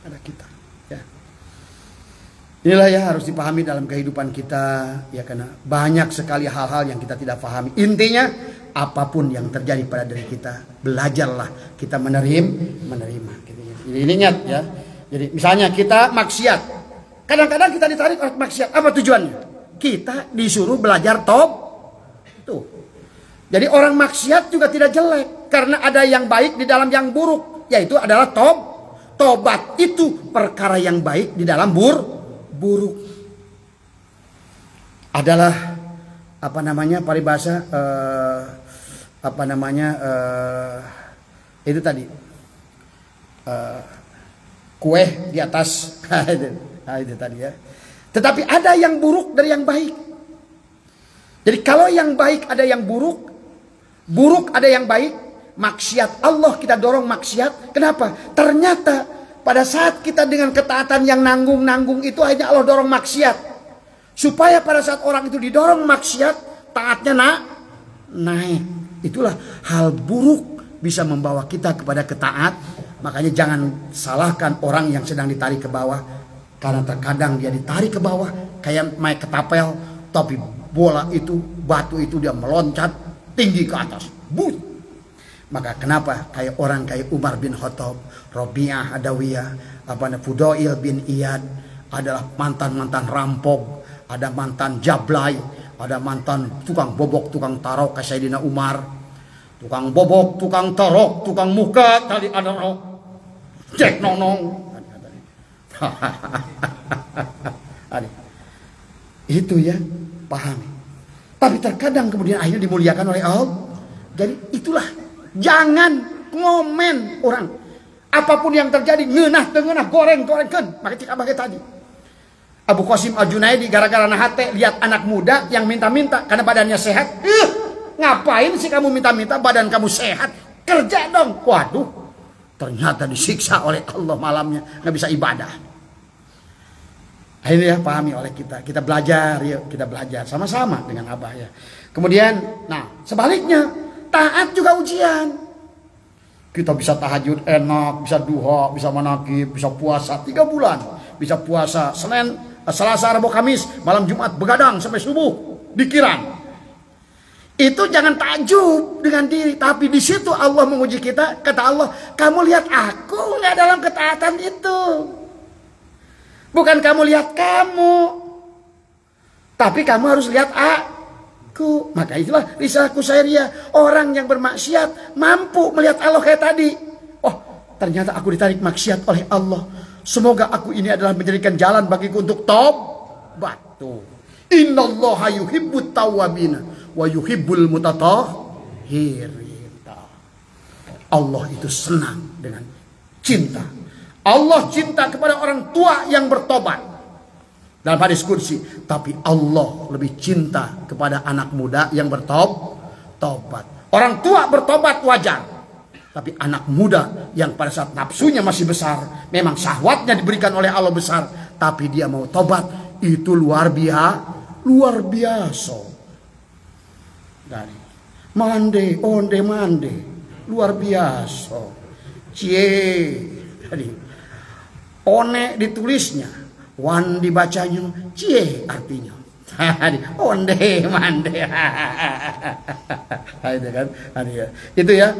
pada kita. Ya. Inilah ya harus dipahami dalam kehidupan kita, ya karena banyak sekali hal-hal yang kita tidak pahami. Intinya apapun yang terjadi pada diri kita, belajarlah kita menerima. Gitu ya. Jadi ini ingat ya. Jadi misalnya kita maksiat, kadang-kadang kita ditarik oleh maksiat. Apa tujuannya? Kita disuruh belajar tuh. Jadi orang maksiat juga tidak jelek, karena ada yang baik di dalam yang buruk, yaitu adalah tobat itu perkara yang baik di dalam buruk. Adalah apa namanya paribasa itu tadi kue di atas itu tadi ya. Tetapi ada yang buruk dari yang baik. Jadi kalau yang baik ada yang buruk ada yang baik, maksiat Allah kita dorong maksiat. Kenapa? Ternyata pada saat kita dengan ketaatan yang nanggung itu hanya Allah dorong maksiat. Supaya pada saat orang itu didorong maksiat, taatnya naik. Itulah hal buruk bisa membawa kita kepada ketaat. Makanya jangan salahkan orang yang sedang ditarik ke bawah. Karena terkadang dia ditarik ke bawah kayak main ketapel. Tapi bola itu, batu itu dia meloncat tinggi ke atas. But. Maka kenapa kayak orang kayak Umar bin Khattab, Rabi'ah Adawiyah, Fudail bin Iyad adalah mantan-mantan rampok, ada mantan jablay, ada mantan tukang bobok, tukang tarok kayak Sayyidina Umar, tukang bobok, tukang tarok, tukang muka tadi ada cek nonong. Itu ya, pahami. Tapi terkadang kemudian akhirnya dimuliakan oleh Allah. Jadi itulah, jangan ngomen orang. Apapun yang terjadi, ngeunah goreng-gorengkeun. Maka cik abah tadi. Abu Qasim Al-Junaidi gara-gara nahate lihat anak muda yang minta-minta karena badannya sehat. Ngapain sih kamu minta-minta, badan kamu sehat? Kerja dong. Waduh, ternyata disiksa oleh Allah malamnya, nggak bisa ibadah. Akhirnya pahami oleh kita. Kita belajar, yuk kita belajar sama-sama dengan abah ya. Kemudian, nah sebaliknya, taat juga ujian. Kita bisa tahajud enak, bisa duha, bisa manakib, bisa puasa 3 bulan. Bisa puasa Senin, Selasa, Rabu, Kamis, malam Jumat begadang sampai subuh dikiran. Itu jangan takjub dengan diri, tapi di situ Allah menguji kita. Kata Allah, kamu lihat aku nggak dalam ketaatan itu? Bukan kamu lihat kamu, tapi kamu harus lihat aku. Maka itulah risalah Qusairiyah. Orang yang bermaksiat mampu melihat Allah kayak tadi. Oh, ternyata aku ditarik maksiat oleh Allah. Semoga aku ini adalah menjadikan jalan bagiku untuk tobat. Innallaha yuhibbut tawwabina wa yuhibbul mutatahhirin. Allah itu senang dengan cinta. Allah cinta kepada orang tua yang bertobat. Dalam hadis qudsi, tapi Allah lebih cinta kepada anak muda yang bertobat. Orang tua bertobat wajar. Tapi anak muda yang pada saat nafsunya masih besar, memang syahwatnya diberikan oleh Allah besar, tapi dia mau tobat, itu luar biasa. Dari mande, onde mande, luar biasa. Tadi one ditulisnya, wan dibacanya, cie artinya. Onde mande. Itu kan, itu ya.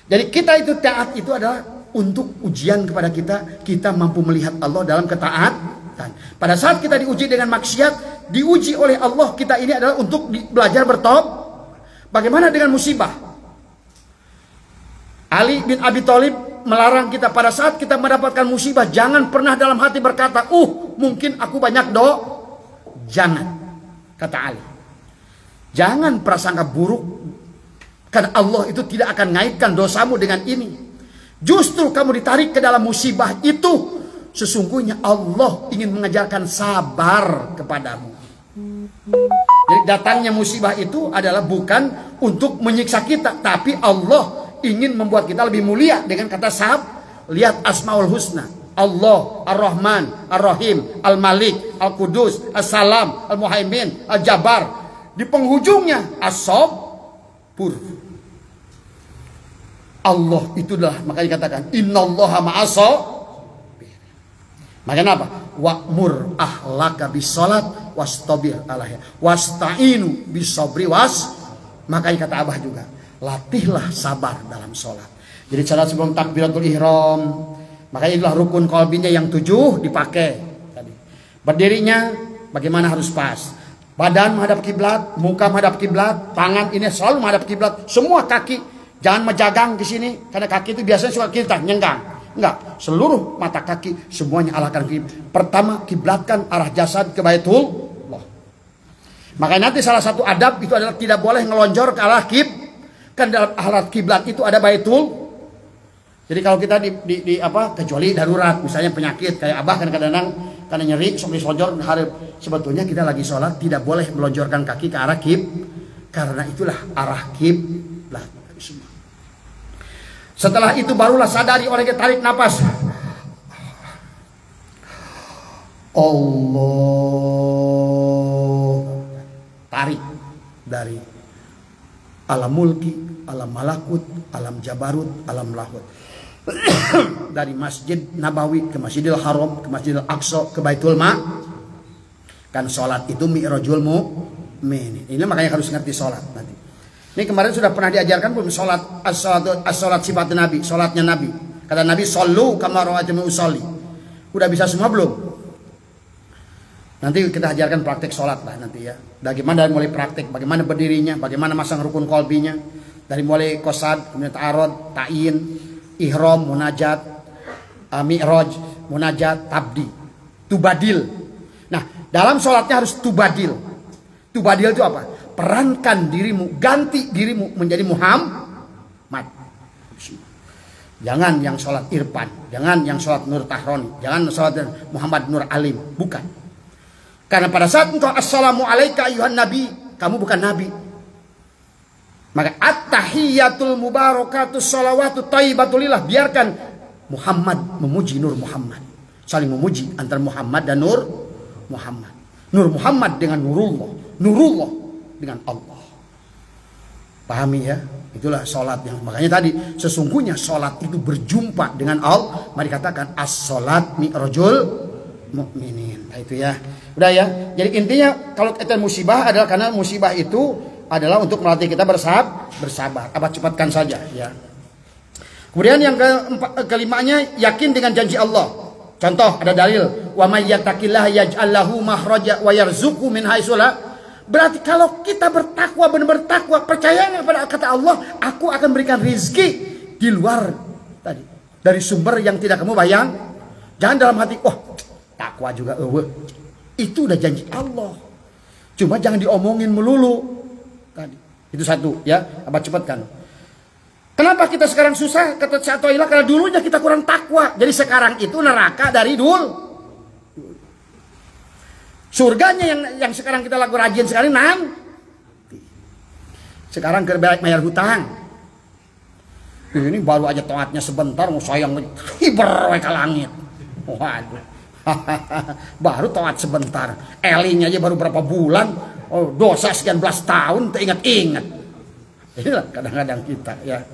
Jadi kita itu taat itu adalah untuk ujian kepada kita mampu melihat Allah dalam ketaatan. Pada saat kita diuji dengan maksiat, diuji oleh Allah, kita ini adalah untuk belajar bertobat. Bagaimana dengan musibah? Ali bin Abi Thalib melarang kita pada saat kita mendapatkan musibah, jangan pernah dalam hati berkata, mungkin aku banyak Jangan, kata Ali. Jangan prasangka buruk, karena Allah itu tidak akan ngaitkan dosamu dengan ini. Justru kamu ditarik ke dalam musibah itu, sesungguhnya Allah ingin mengajarkan sabar kepadamu. Jadi datangnya musibah itu adalah bukan untuk menyiksa kita, tapi Allah ingin membuat kita lebih mulia dengan kata Lihat Asmaul Husna. Allah, Ar-Rahman, Ar-Rahim, Al-Malik, Al-Qudus, As-Salam, Al-Muhaimin, Al-Jabbar. Di penghujungnya As-Sabur. Allah itulah, makanya dikatakan Innallaha ma'as-sabir. Makanya apa? Wa'mur ahlaka bis-shalat wastabir 'alaiha. Wasta'inu bis-sabri makanya kata Abah juga, latihlah sabar dalam sholat. Jadi salat sebelum takbiratul ihram, makanya itulah rukun qalbinya yang 7 dipakai tadi. Berdirinya bagaimana harus pas. Badan menghadap kiblat, muka menghadap kiblat, tangan ini selalu menghadap kiblat, semua kaki jangan mejagang di sini karena kaki itu biasanya suka kita nyenggang. Enggak, seluruh mata kaki semuanya arahkan kiblat. Pertama, kiblatkan arah jasad ke Baitullah. Makanya nanti salah satu adab itu adalah tidak boleh ngelonjor ke arah kan dalam arah kiblat itu ada Baitul. Jadi kalau kita kecuali darurat, misalnya penyakit kayak Abah kan kadang-kadang karena nyeri sok diselonjor sebetulnya kita lagi sholat tidak boleh melonjorkan kaki ke arah karena itulah arah kiblat. Setelah itu barulah sadari oleh kita tarik napas. Allah, tarik dari alam mulki, alam malakut, alam jabarut, alam lahut. Dari Masjid Nabawi ke Masjidil Haram, ke Masjidil Aqsa, ke Baitul Kan sholat itu mi'rajul mu'min. Ini makanya harus ngerti sholat nanti. Ini kemarin sudah pernah diajarkan belum sholat as-sholat sifat Nabi, sholatnya Nabi. Kata Nabi, "Shollu kama ra'aitumuni usolli." Udah bisa semua belum? Nanti kita ajarkan praktek sholat lah nanti ya. Bagaimana dari mulai praktek, bagaimana berdirinya, bagaimana masang rukun qalbinya, dari mulai qasad, kemudian ta'arud, ta'in, ihram, munajat, mi'raj, munajat, tabdi, tubadil. Nah, dalam sholatnya harus tubadil. Tubadil itu apa? Perankan dirimu, ganti dirimu menjadi Muhammad. Jangan yang sholat irfan, jangan yang sholat Nur Tahroni, jangan sholat Muhammad Nur Alim, bukan. Karena pada saat engkau assalamu alaika ayuhan nabi, kamu bukan nabi. Maka at-tahiyatul mubarakatus sholawatu thayyibatulillah, biarkan Muhammad memuji Nur Muhammad. Saling memuji antara Muhammad dan Nur Muhammad. Nur Muhammad dengan Nurullah, Nurullah dengan Allah. Pahami ya? Itulah sholat yang makanya tadi sesungguhnya sholat itu berjumpa dengan Allah. Mari katakan as-sholat mi'rajul mu'minin. Nah, itu ya. Udah ya. Jadi intinya kalau kita musibah adalah karena musibah itu adalah untuk melatih kita bersabar. Abah cepatkan saja ya. Kemudian yang kelimanya yakin dengan janji Allah. Contoh ada dalil wa may yattaqillaha yaj'al lahu makhraja wa yarzuqhu min haitsu la. Berarti kalau kita bertakwa, benar-benar takwa, percaya pada kata Allah, aku akan berikan rezeki di luar tadi dari sumber yang tidak kamu bayang. Jangan dalam hati, takwa juga itu udah janji Allah. Cuma jangan diomongin melulu. Tadi. Itu satu ya, Abah cepatkan. Kenapa kita sekarang susah? Kata Syatoilah karena dulunya kita kurang takwa. Jadi sekarang itu neraka dari dulu. Surganya yang sekarang kita laku rajin sekali nanti. Sekarang kerbaik bayar hutang. Ini baru aja taatnya sebentar mau sayang hiber ke langit. Waduh. Baru taat sebentar. Elinya aja baru berapa bulan. Dosa sekian belas tahun teringat-ingat. Inilah kadang-kadang kita ya.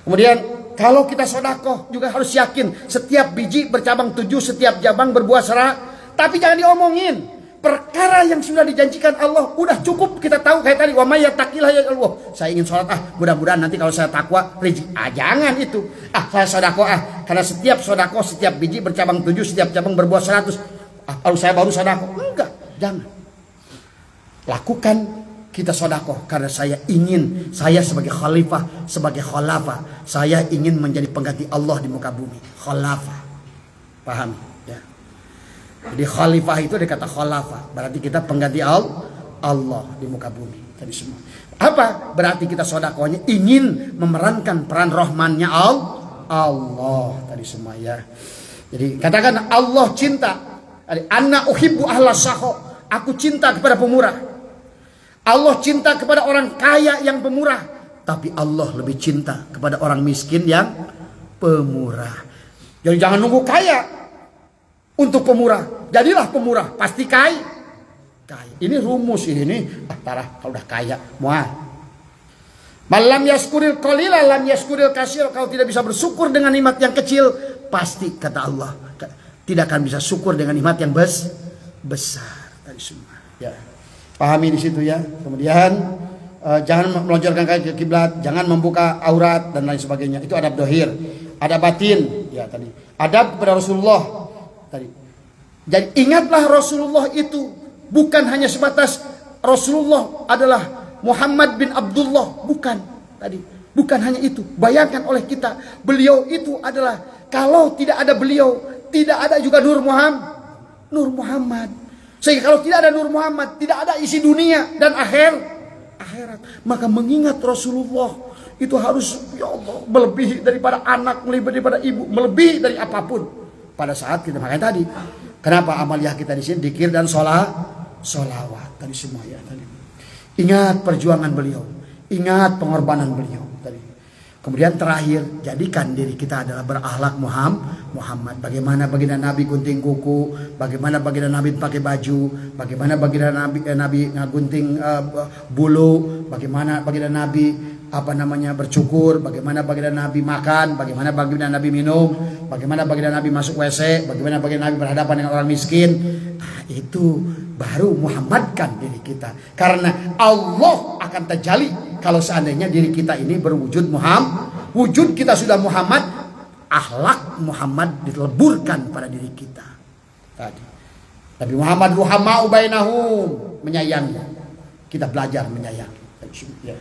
Kemudian kalau kita sedekah juga harus yakin setiap biji bercabang 7, setiap cabang berbuah 100. Tapi jangan diomongin. Perkara yang sudah dijanjikan Allah udah cukup kita tahu kayak tadi wa may yattaqillaha ya Allah. Saya ingin sholat mudah-mudahan nanti kalau saya takwa rezeki. Jangan itu. Saya sedekah karena setiap sedekah setiap biji bercabang 7, setiap cabang berbuah 100. Kalau saya baru sedekah. Enggak, jangan. Lakukan kita sodakoh karena saya sebagai khalifah, sebagai khalafah, saya ingin menjadi pengganti Allah di muka bumi. Khalafah, paham ya? Jadi khalifah itu ada kata khalafah, berarti kita pengganti Allah di muka bumi tadi semua. Apa berarti kita sodakohnya ingin memerankan peran rahmannya Allah tadi semua ya. Jadi katakan Allah cinta. Anna uhibbu ahla sakho. Aku cinta kepada pemurah. Allah cinta kepada orang kaya yang pemurah. Tapi Allah lebih cinta kepada orang miskin yang pemurah. Jadi jangan nunggu kaya untuk pemurah. Jadilah pemurah, pasti kaya. Ini rumus ini. Parah kalau udah kaya, mual. Malam yaskuril qalila lam yaskuril katsir. Kalau tidak bisa bersyukur dengan nikmat yang kecil, pasti kata Allah tidak akan bisa syukur dengan nikmat yang besar tadi semua. Ya. Pahami di situ ya. Kemudian jangan melonjorkan kaki ke kiblat, jangan membuka aurat dan lain sebagainya. Itu adab dohir. Adab batin ya tadi. Adab kepada Rasulullah tadi. Jadi ingatlah Rasulullah itu bukan hanya sebatas Rasulullah adalah Muhammad bin Abdullah, bukan tadi. Bukan hanya itu. Bayangkan oleh kita, beliau itu adalah, kalau tidak ada beliau, tidak ada juga Nur Muhammad. Sehingga kalau tidak ada Nur Muhammad, tidak ada isi dunia dan akhirat. Maka mengingat Rasulullah itu harus, ya Allah, melebihi daripada anak, melebihi daripada ibu, melebihi dari apapun. Pada saat kita makan tadi. Kenapa amaliyah kita di sini dzikir dan sholawat tadi semua ya tadi. Ingat perjuangan beliau, ingat pengorbanan beliau tadi. Kemudian terakhir, jadikan diri kita adalah berakhlak Muhammad. Bagaimana baginda Nabi gunting kuku, bagaimana baginda Nabi pakai baju, bagaimana baginda Nabi gunting bulu, bagaimana baginda Nabi bercukur, bagaimana baginda Nabi makan, bagaimana baginda Nabi minum, bagaimana baginda Nabi masuk WC, bagaimana baginda Nabi berhadapan dengan orang miskin. Nah, itu baru Muhammadkan diri kita. Karena Allah akan terjali kalau seandainya diri kita ini berwujud Muhammad. Wujud kita sudah Muhammad, akhlak Muhammad dileburkan pada diri kita. Tadi Nabi Muhammad ruhamau bainahum, menyayangi. Kita belajar menyayangi. Ya.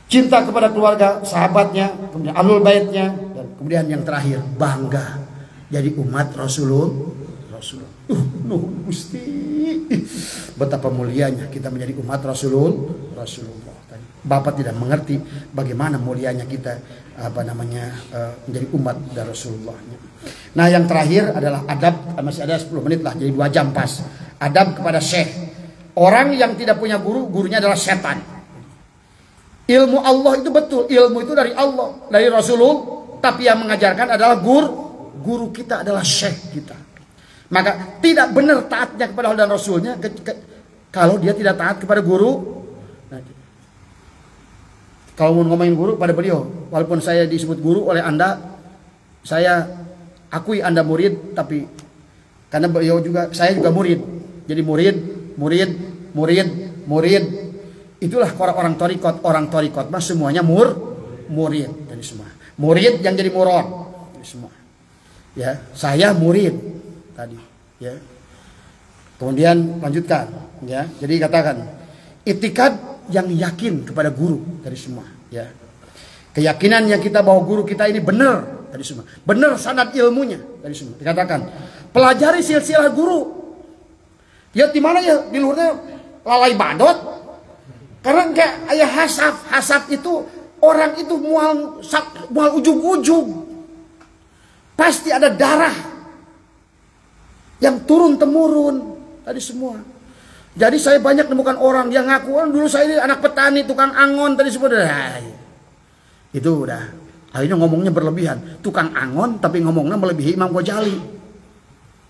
Cinta kepada keluarga, sahabatnya, kemudian ahlul baitnya, dan kemudian yang terakhir bangga jadi umat Rasulullah. Gusti, betapa mulianya kita menjadi umat Rasulullah. Bapak tidak mengerti bagaimana mulianya kita menjadi umat dari Rasulullah. Nah, yang terakhir adalah adab. Masih ada 10 menit lah, jadi 2 jam pas. Adab kepada syekh. Orang yang tidak punya guru, gurunya adalah setan. Ilmu Allah itu betul, ilmu itu dari Allah, dari Rasulullah. Tapi yang mengajarkan adalah guru kita adalah syekh kita. Maka tidak benar taatnya kepada Allah dan Rasulnya kalau dia tidak taat kepada guru. Kalau mau ngomongin guru pada beliau, walaupun saya disebut guru oleh Anda, saya akui Anda murid, tapi karena beliau juga, saya juga murid. Jadi murid. Itulah orang torikot, mas semuanya murid dari semua. Murid yang jadi murad dari semua. Ya, saya murid tadi. Ya. Kemudian lanjutkan. Ya, jadi katakan itikad yang yakin kepada guru dari semua. Ya, keyakinan yang kita bahwa guru kita ini benar dari semua. Benar sanad ilmunya dari semua. Dikatakan pelajari silsilah guru. Ya di mana ya di luarnya lalai badot. Karena enggak ayah hasad itu orang itu mual ujung-ujung. Pasti ada darah yang turun temurun tadi semua. Jadi saya banyak menemukan orang yang ngaku dulu saya ini anak petani, tukang angon tadi semua. Itu udah. Akhirnya ngomongnya berlebihan. Tukang angon tapi ngomongnya melebihi Imam Ghazali.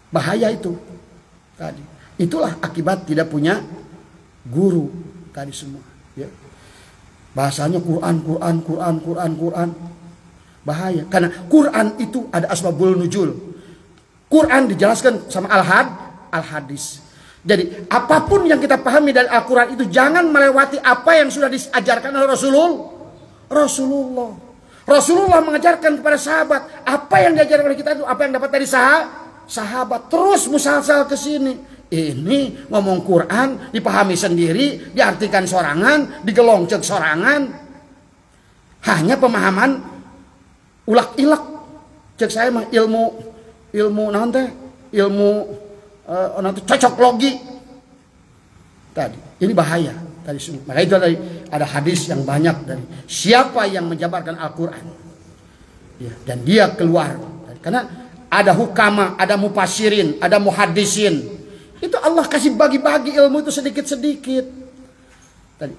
Bahaya itu. Tadi. Itulah akibat tidak punya guru tadi semua. Ya. Bahasanya Quran. Bahaya. Karena Quran itu ada asbabul nuzul. Quran dijelaskan sama al-hadis. Jadi apapun yang kita pahami dari Al-Quran itu jangan melewati apa yang sudah diajarkan oleh Rasulullah. Rasulullah mengajarkan kepada sahabat. Apa yang diajarkan oleh kita itu apa yang dapat dari sahabat. Terus musalsal ke sini. Ini ngomong Quran, dipahami sendiri, diartikan sorangan, digelongcek sorangan. Hanya pemahaman ulak-ilak. Cek saya mah ilmu naon teh? Ilmu cocok logi. Tadi, ini bahaya. Tadi maka itu ada hadis yang banyak dari siapa yang menjabarkan Al-Quran. Ya, dan dia keluar. Karena ada hukama, ada mufassirin, ada muhaddisin. Itu Allah kasih bagi-bagi ilmu itu sedikit-sedikit. Tadi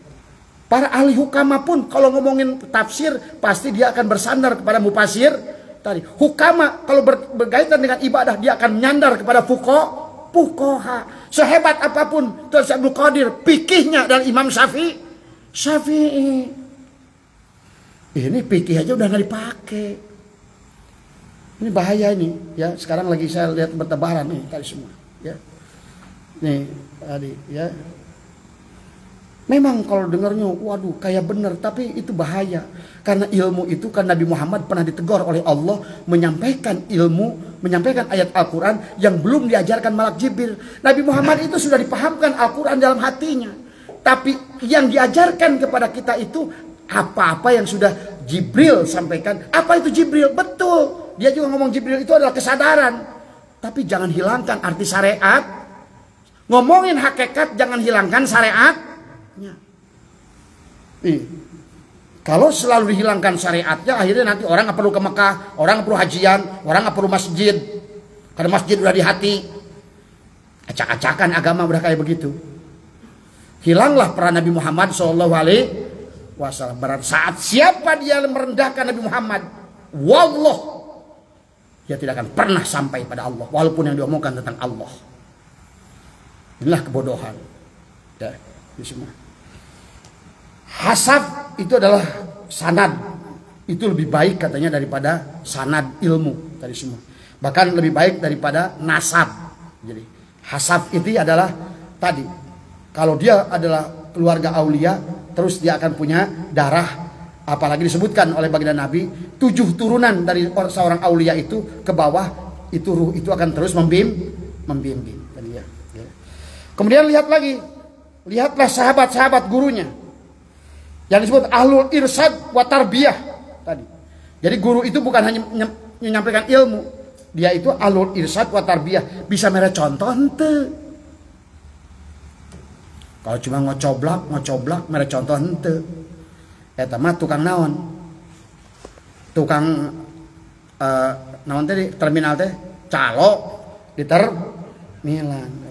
para ahli hukama pun kalau ngomongin tafsir pasti dia akan bersandar kepada mufassir. Tadi hukama kalau berkaitan dengan ibadah dia akan menyandar kepada fuqaha. Sehebat apapun Tuan Abdul Qadir fikihnya dan Imam Syafi'i. Ini fikih aja udah nggak dipakai. Ini bahaya ini ya. Sekarang lagi saya lihat bertebaran nih tadi semua ya. Nih tadi ya. Memang kalau dengarnya waduh kayak bener, tapi itu bahaya. Karena ilmu itu kan Nabi Muhammad pernah ditegur oleh Allah menyampaikan ilmu, menyampaikan ayat Al-Quran yang belum diajarkan Malak Jibril. Nabi Muhammad itu sudah dipahamkan Al-Quran dalam hatinya. Tapi yang diajarkan kepada kita itu apa-apa yang sudah Jibril sampaikan. Apa itu Jibril? Betul. Dia juga ngomong Jibril itu adalah kesadaran. Tapi jangan hilangkan arti syariat. Ngomongin hakikat jangan hilangkan syariatnya. Kalau selalu dihilangkan syariatnya, akhirnya nanti orang nggak perlu ke Mekah, orang nggak perlu hajian, orang nggak perlu masjid. Karena masjid udah di hati. Acak-acakan agama udah kayak begitu. Hilanglah peran Nabi Muhammad SAW. Berarti saat siapa dia merendahkan Nabi Muhammad, wallah, dia tidak akan pernah sampai pada Allah, walaupun yang diomongkan tentang Allah. Inilah kebodohan. Ya, ini semua. Hasab itu adalah sanad. Itu lebih baik katanya daripada sanad ilmu tadi semua. Bahkan lebih baik daripada nasab. Jadi hasab itu adalah tadi. Kalau dia adalah keluarga aulia, terus dia akan punya darah. Apalagi disebutkan oleh baginda Nabi 7 turunan dari seorang aulia itu ke bawah, itu ruh itu akan terus membimbing. Kemudian lihatlah sahabat-sahabat gurunya yang disebut ahlul irsyad wa tarbiyah tadi. Jadi guru itu bukan hanya menyampaikan ilmu, dia itu ahlul irsyad wa tarbiyah. Bisa mere contoh henteu. Kalau cuma ngocoblak mere contoh henteu. Eta mah tukang naon? Tukang naon teh di terminal teh calo di terminal.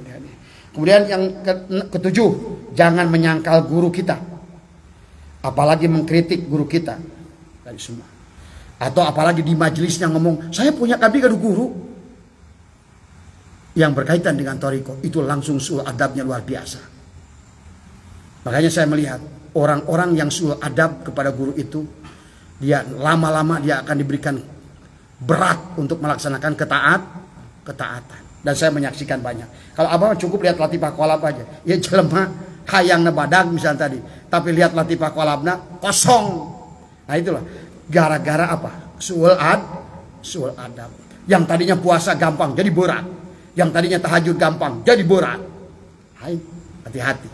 Kemudian yang ketujuh, jangan menyangkal guru kita. Apalagi mengkritik guru kita. Dari semua. Atau apalagi di majelisnya ngomong, saya punya guru. Yang berkaitan dengan thariqah, itu langsung sul adabnya luar biasa. Makanya saya melihat, orang-orang yang sul adab kepada guru itu, dia lama-lama dia akan diberikan berat untuk melaksanakan ketaatan. Dan saya menyaksikan banyak. Kalau abang cukup lihat Latifah Kolab aja. Ya jelema hayang nebadag misalnya tadi. Tapi lihat Latifah Kolabna kosong. Nah itulah. Gara-gara apa? Suul adab. Yang tadinya puasa gampang jadi berat. Yang tadinya tahajud gampang jadi berat. Hai, hati-hati.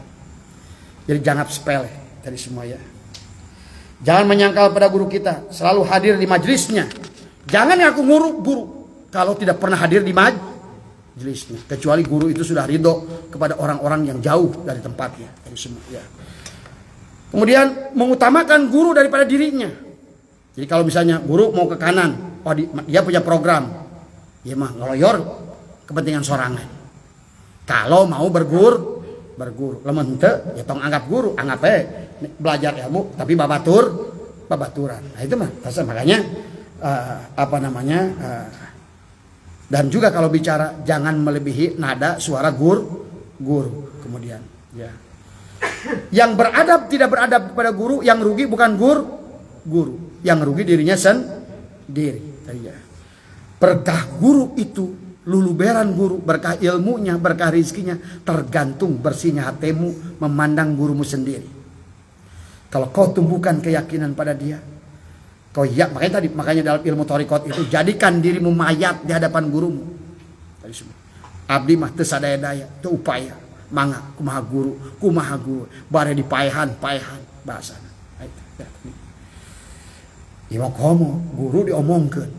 Jadi jangan sepele dari semua ya. Jangan menyangkal pada guru kita. Selalu hadir di majelisnya. Jangan ngaku guru kalau tidak pernah hadir di majelisnya, kecuali guru itu sudah ridho kepada orang-orang yang jauh dari tempatnya dari semua ya. Kemudian mengutamakan guru daripada dirinya. Jadi kalau misalnya guru mau ke kanan, oh dia punya program, ya mah ngeloyor kepentingan sorangan. Kalau mau berguru, lemon teu ya tong anggap guru, anggap belajar ilmu tapi babaturan. Nah itu mah makanya dan juga kalau bicara jangan melebihi nada suara guru. Kemudian ya. Yang beradab tidak beradab kepada guru, yang rugi bukan guru. Yang rugi dirinya sendiri. Ya. Berkah guru itu, luluberan guru, berkah ilmunya, berkah rizkinya tergantung bersihnya hatimu memandang gurumu sendiri. Kalau kau tumbuhkan keyakinan pada dia, makanya dalam ilmu thariqat itu jadikan dirimu mayat di hadapan gurumu. Abdi mah teu sadaya-daya, teu upaya. Mangga kumaha guru, bare dipaehan bahasana. Ieu komo guru diomongkeun,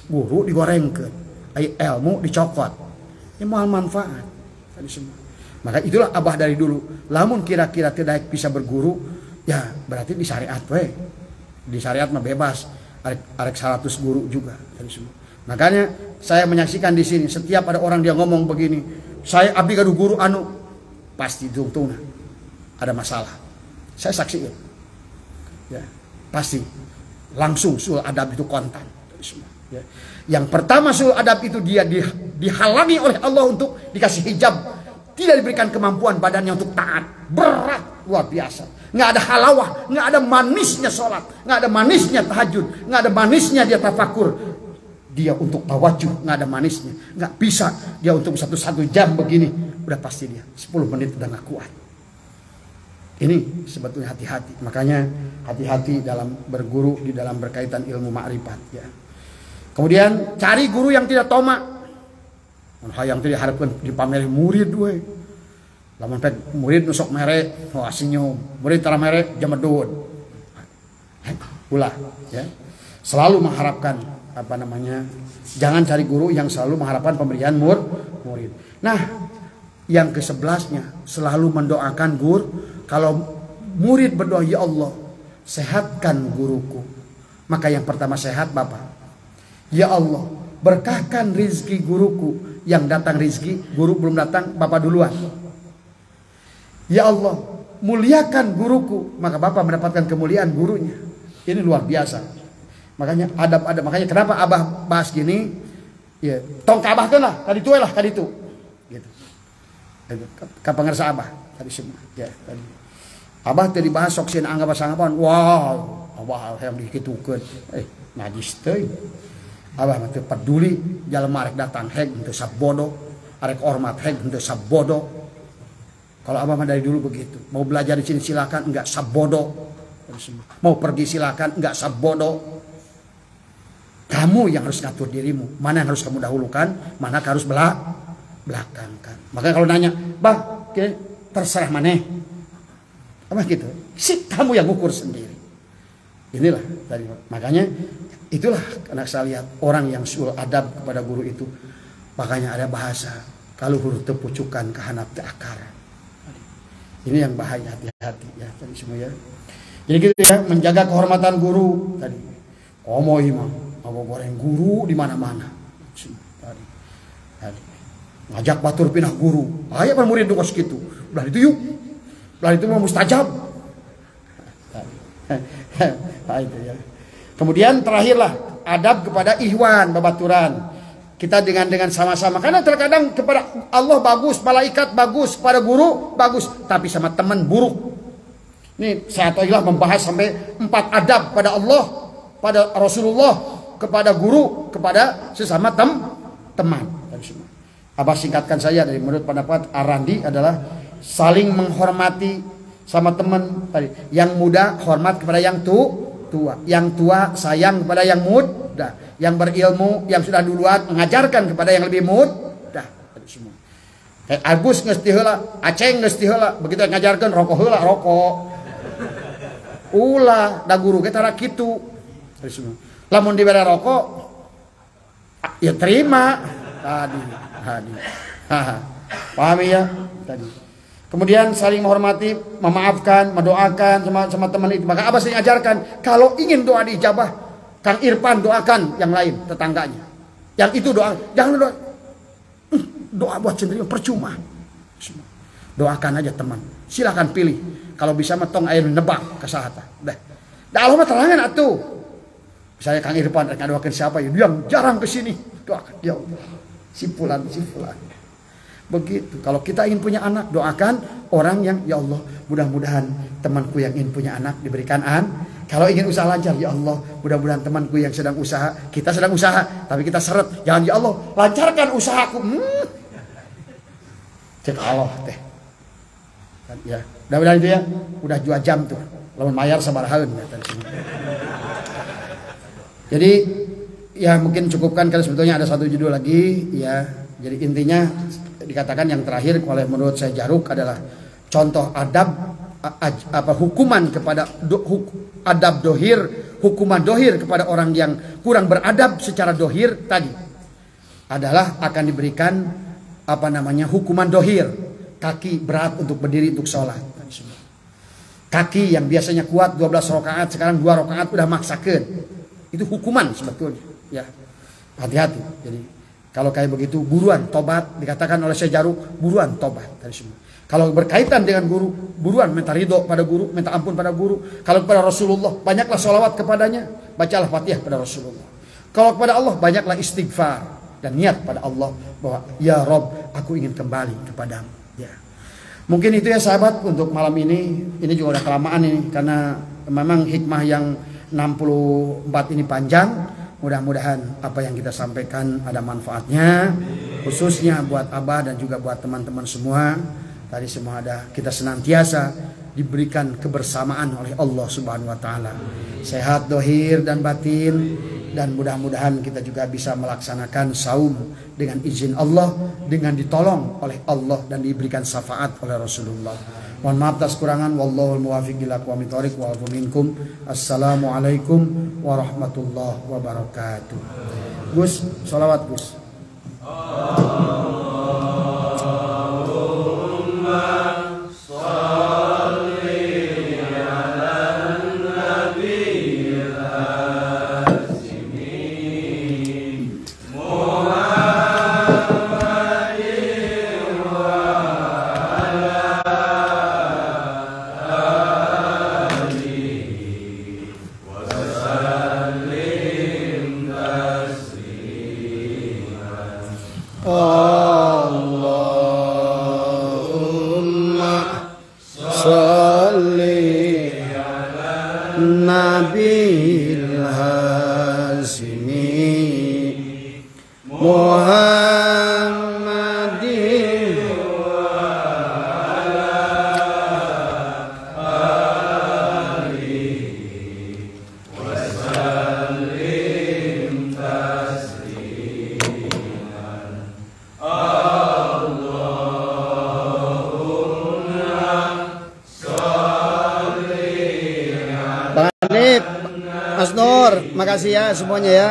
guru digorengkeun, ai ilmu dicokot. Ini moal manfaat tadi semua. Maka itulah abah dari dulu. Lamun kira-kira teu daek bisa berguru, ya berarti di syariat we. Di syariat mah bebas. Arek 100 guru juga tadi semua. Makanya saya menyaksikan di sini setiap ada orang dia ngomong begini, saya abdi gaduh guru anu pasti tungtungna ada masalah. Saya saksiin. Ya, pasti langsung sul adab itu kontan. Ya. Yang pertama sul adab itu dia dihalangi oleh Allah untuk dikasih hijab, tidak diberikan kemampuan badannya untuk taat, berat luar biasa. Nggak ada halawah, nggak ada manisnya sholat, nggak ada manisnya tahajud, nggak ada manisnya dia tafakur. Dia untuk tawajuh nggak ada manisnya, nggak bisa dia untuk satu jam begini, udah pasti dia 10 menit udah nggak kuat. Ini sebetulnya hati-hati, makanya hati-hati dalam berguru di dalam berkaitan ilmu ma'rifat ya. Kemudian cari guru yang tidak tomak, yang tidak diharapkan dipameri murid we. Lamun pek murid nusok mere, wah senyum, murid tara mere jamedun. Ulah ya. Selalu mengharapkan jangan cari guru yang selalu mengharapkan pemberian murid. Nah, yang ke-11-nya selalu mendoakan guru. Kalau murid berdoa, ya Allah sehatkan guruku, maka yang pertama sehat Bapak. Ya Allah berkahkan rizki guruku, yang datang rizki, guru belum datang Bapak duluan. Ya Allah muliakan guruku, maka Bapak mendapatkan kemuliaan gurunya. Ini luar biasa. Makanya adab-adab, makanya kenapa abah bahas gini, ya tong kabahkeun lah, kadi tuwe lah, kadi tu. Gitu. Kapangarsa abah tadi semua. Ya, tadi. Abah tadi bahas sok sieun anggap sanggapan. Wow, abah hayang dikitukeun. Najis teuing. Abah mah teu peduli jalema arek datang heg henteu sabodo, arek hormat heg henteu sabodo. Kalau abah mah dari dulu begitu. Mau belajar di sini silakan, enggak sabodo. Mau pergi silakan, enggak sabodo. Kamu yang harus ngatur dirimu, mana yang harus kamu dahulukan, mana yang harus belakangkan. Makanya kalau nanya, bah, terserah maneh, apa gitu? Si kamu yang ngukur sendiri. Inilah tadi. Makanya itulah karena saya lihat orang yang sul adab kepada guru itu, makanya ada bahasa kalau huruf tepucukan kehanap te akar. Ini yang bahaya, hati-hati ya tadi semua ya. Jadi gitu ya, menjaga kehormatan guru tadi. Omoi mah apa goreng guru di mana-mana. Ngajak batur pindah guru. Aya pan murid dukos kitu. Udah itu yuk. Udah itu mah mustajab. Itu ya. Kemudian terakhirlah adab kepada ikhwan babaturan. Kita dengan sama-sama, karena terkadang kepada Allah bagus, malaikat bagus, pada guru bagus, tapi sama teman buruk. Ini saya Toilah membahas sampai 4 adab pada Allah, pada Rasulullah, kepada guru, kepada sesama teman. Abah singkatkan saja dari menurut pendapat Arandi adalah saling menghormati sama teman tadi. Yang muda hormat kepada yang tua, yang tua sayang kepada yang muda, yang berilmu yang sudah duluan mengajarkan kepada yang lebih muda. Semua. Kayak Agus geus ti heula, Aceng geus ti heula, begitu ngajarkeun rokok heula rokok. Ulah da guru ge tara kitu. Lamun dibere rokok ya terima tadi. Pahami ya tadi. Kemudian saling menghormati, memaafkan, mendoakan sama teman itu. Maka Abah sering ajarkan, kalau ingin doa diijabah, Kang Irfan doakan yang lain tetangganya. Yang itu doa, jangan doa. Doa buat sendiri percuma. Doakan aja teman. Silakan pilih. Kalau bisa metong air nebak ke sahata. Dah Allah mah terangan atuh. Misalnya Kang Irfan doakan siapa ya? Yang jarang ke sini. Doakan ya Allah. Simpulan. Begitu. Kalau kita ingin punya anak, doakan orang yang ya Allah, mudah-mudahan temanku yang ingin punya anak diberikan Kalau ingin usaha lancar, ya Allah, mudah-mudahan temanku yang sedang usaha, kita sedang usaha, tapi kita seret, jangan ya Allah, lancarkan usahaku. Cek Allah teh. Ya, mudah-mudahan itu ya, udah 2 jam tuh. Lawan mayar sabarahaeun ya. Jadi ya mungkin cukupkan, karena sebetulnya ada 1 judul lagi ya. Jadi intinya dikatakan yang terakhir oleh menurut saya Jaruk adalah contoh adab hukuman kepada adab dohir, hukuman dohir kepada orang yang kurang beradab secara dohir tadi adalah akan diberikan hukuman dohir, kaki berat untuk berdiri untuk sholat. Kaki yang biasanya kuat 12 rakaat sekarang 2 rakaat udah maksakan. Itu hukuman sebetulnya. Ya, hati-hati. Jadi kalau kayak begitu buruan tobat, dikatakan oleh Syekh Jaruk, buruan tobat dari semua. Kalau berkaitan dengan guru, buruan minta ridho pada guru, minta ampun pada guru. Kalau kepada Rasulullah, banyaklah sholawat kepadanya, bacalah Fatihah pada Rasulullah. Kalau kepada Allah, banyaklah istighfar dan niat pada Allah bahwa ya Rob, aku ingin kembali kepadamu. Ya. Mungkin itu ya sahabat untuk malam ini. Ini juga udah kelamaan ini karena memang hikmah yang 64 ini panjang. Mudah-mudahan apa yang kita sampaikan ada manfaatnya, khususnya buat Abah dan juga buat teman-teman semua. Tadi semua ada, kita senantiasa diberikan kebersamaan oleh Allah Subhanahu wa taala. Sehat dohir dan batin, dan mudah-mudahan kita juga bisa melaksanakan saum dengan izin Allah, dengan ditolong oleh Allah dan diberikan syafaat oleh Rasulullah. Mohon maaf atas kekurangan, wallahul muwaffiq ila aqwamit thoriq wa minkum. Assalamualaikum warahmatullahi wabarakatuh. Gus, sholawat Gus. Mas Nur, makasih ya semuanya ya.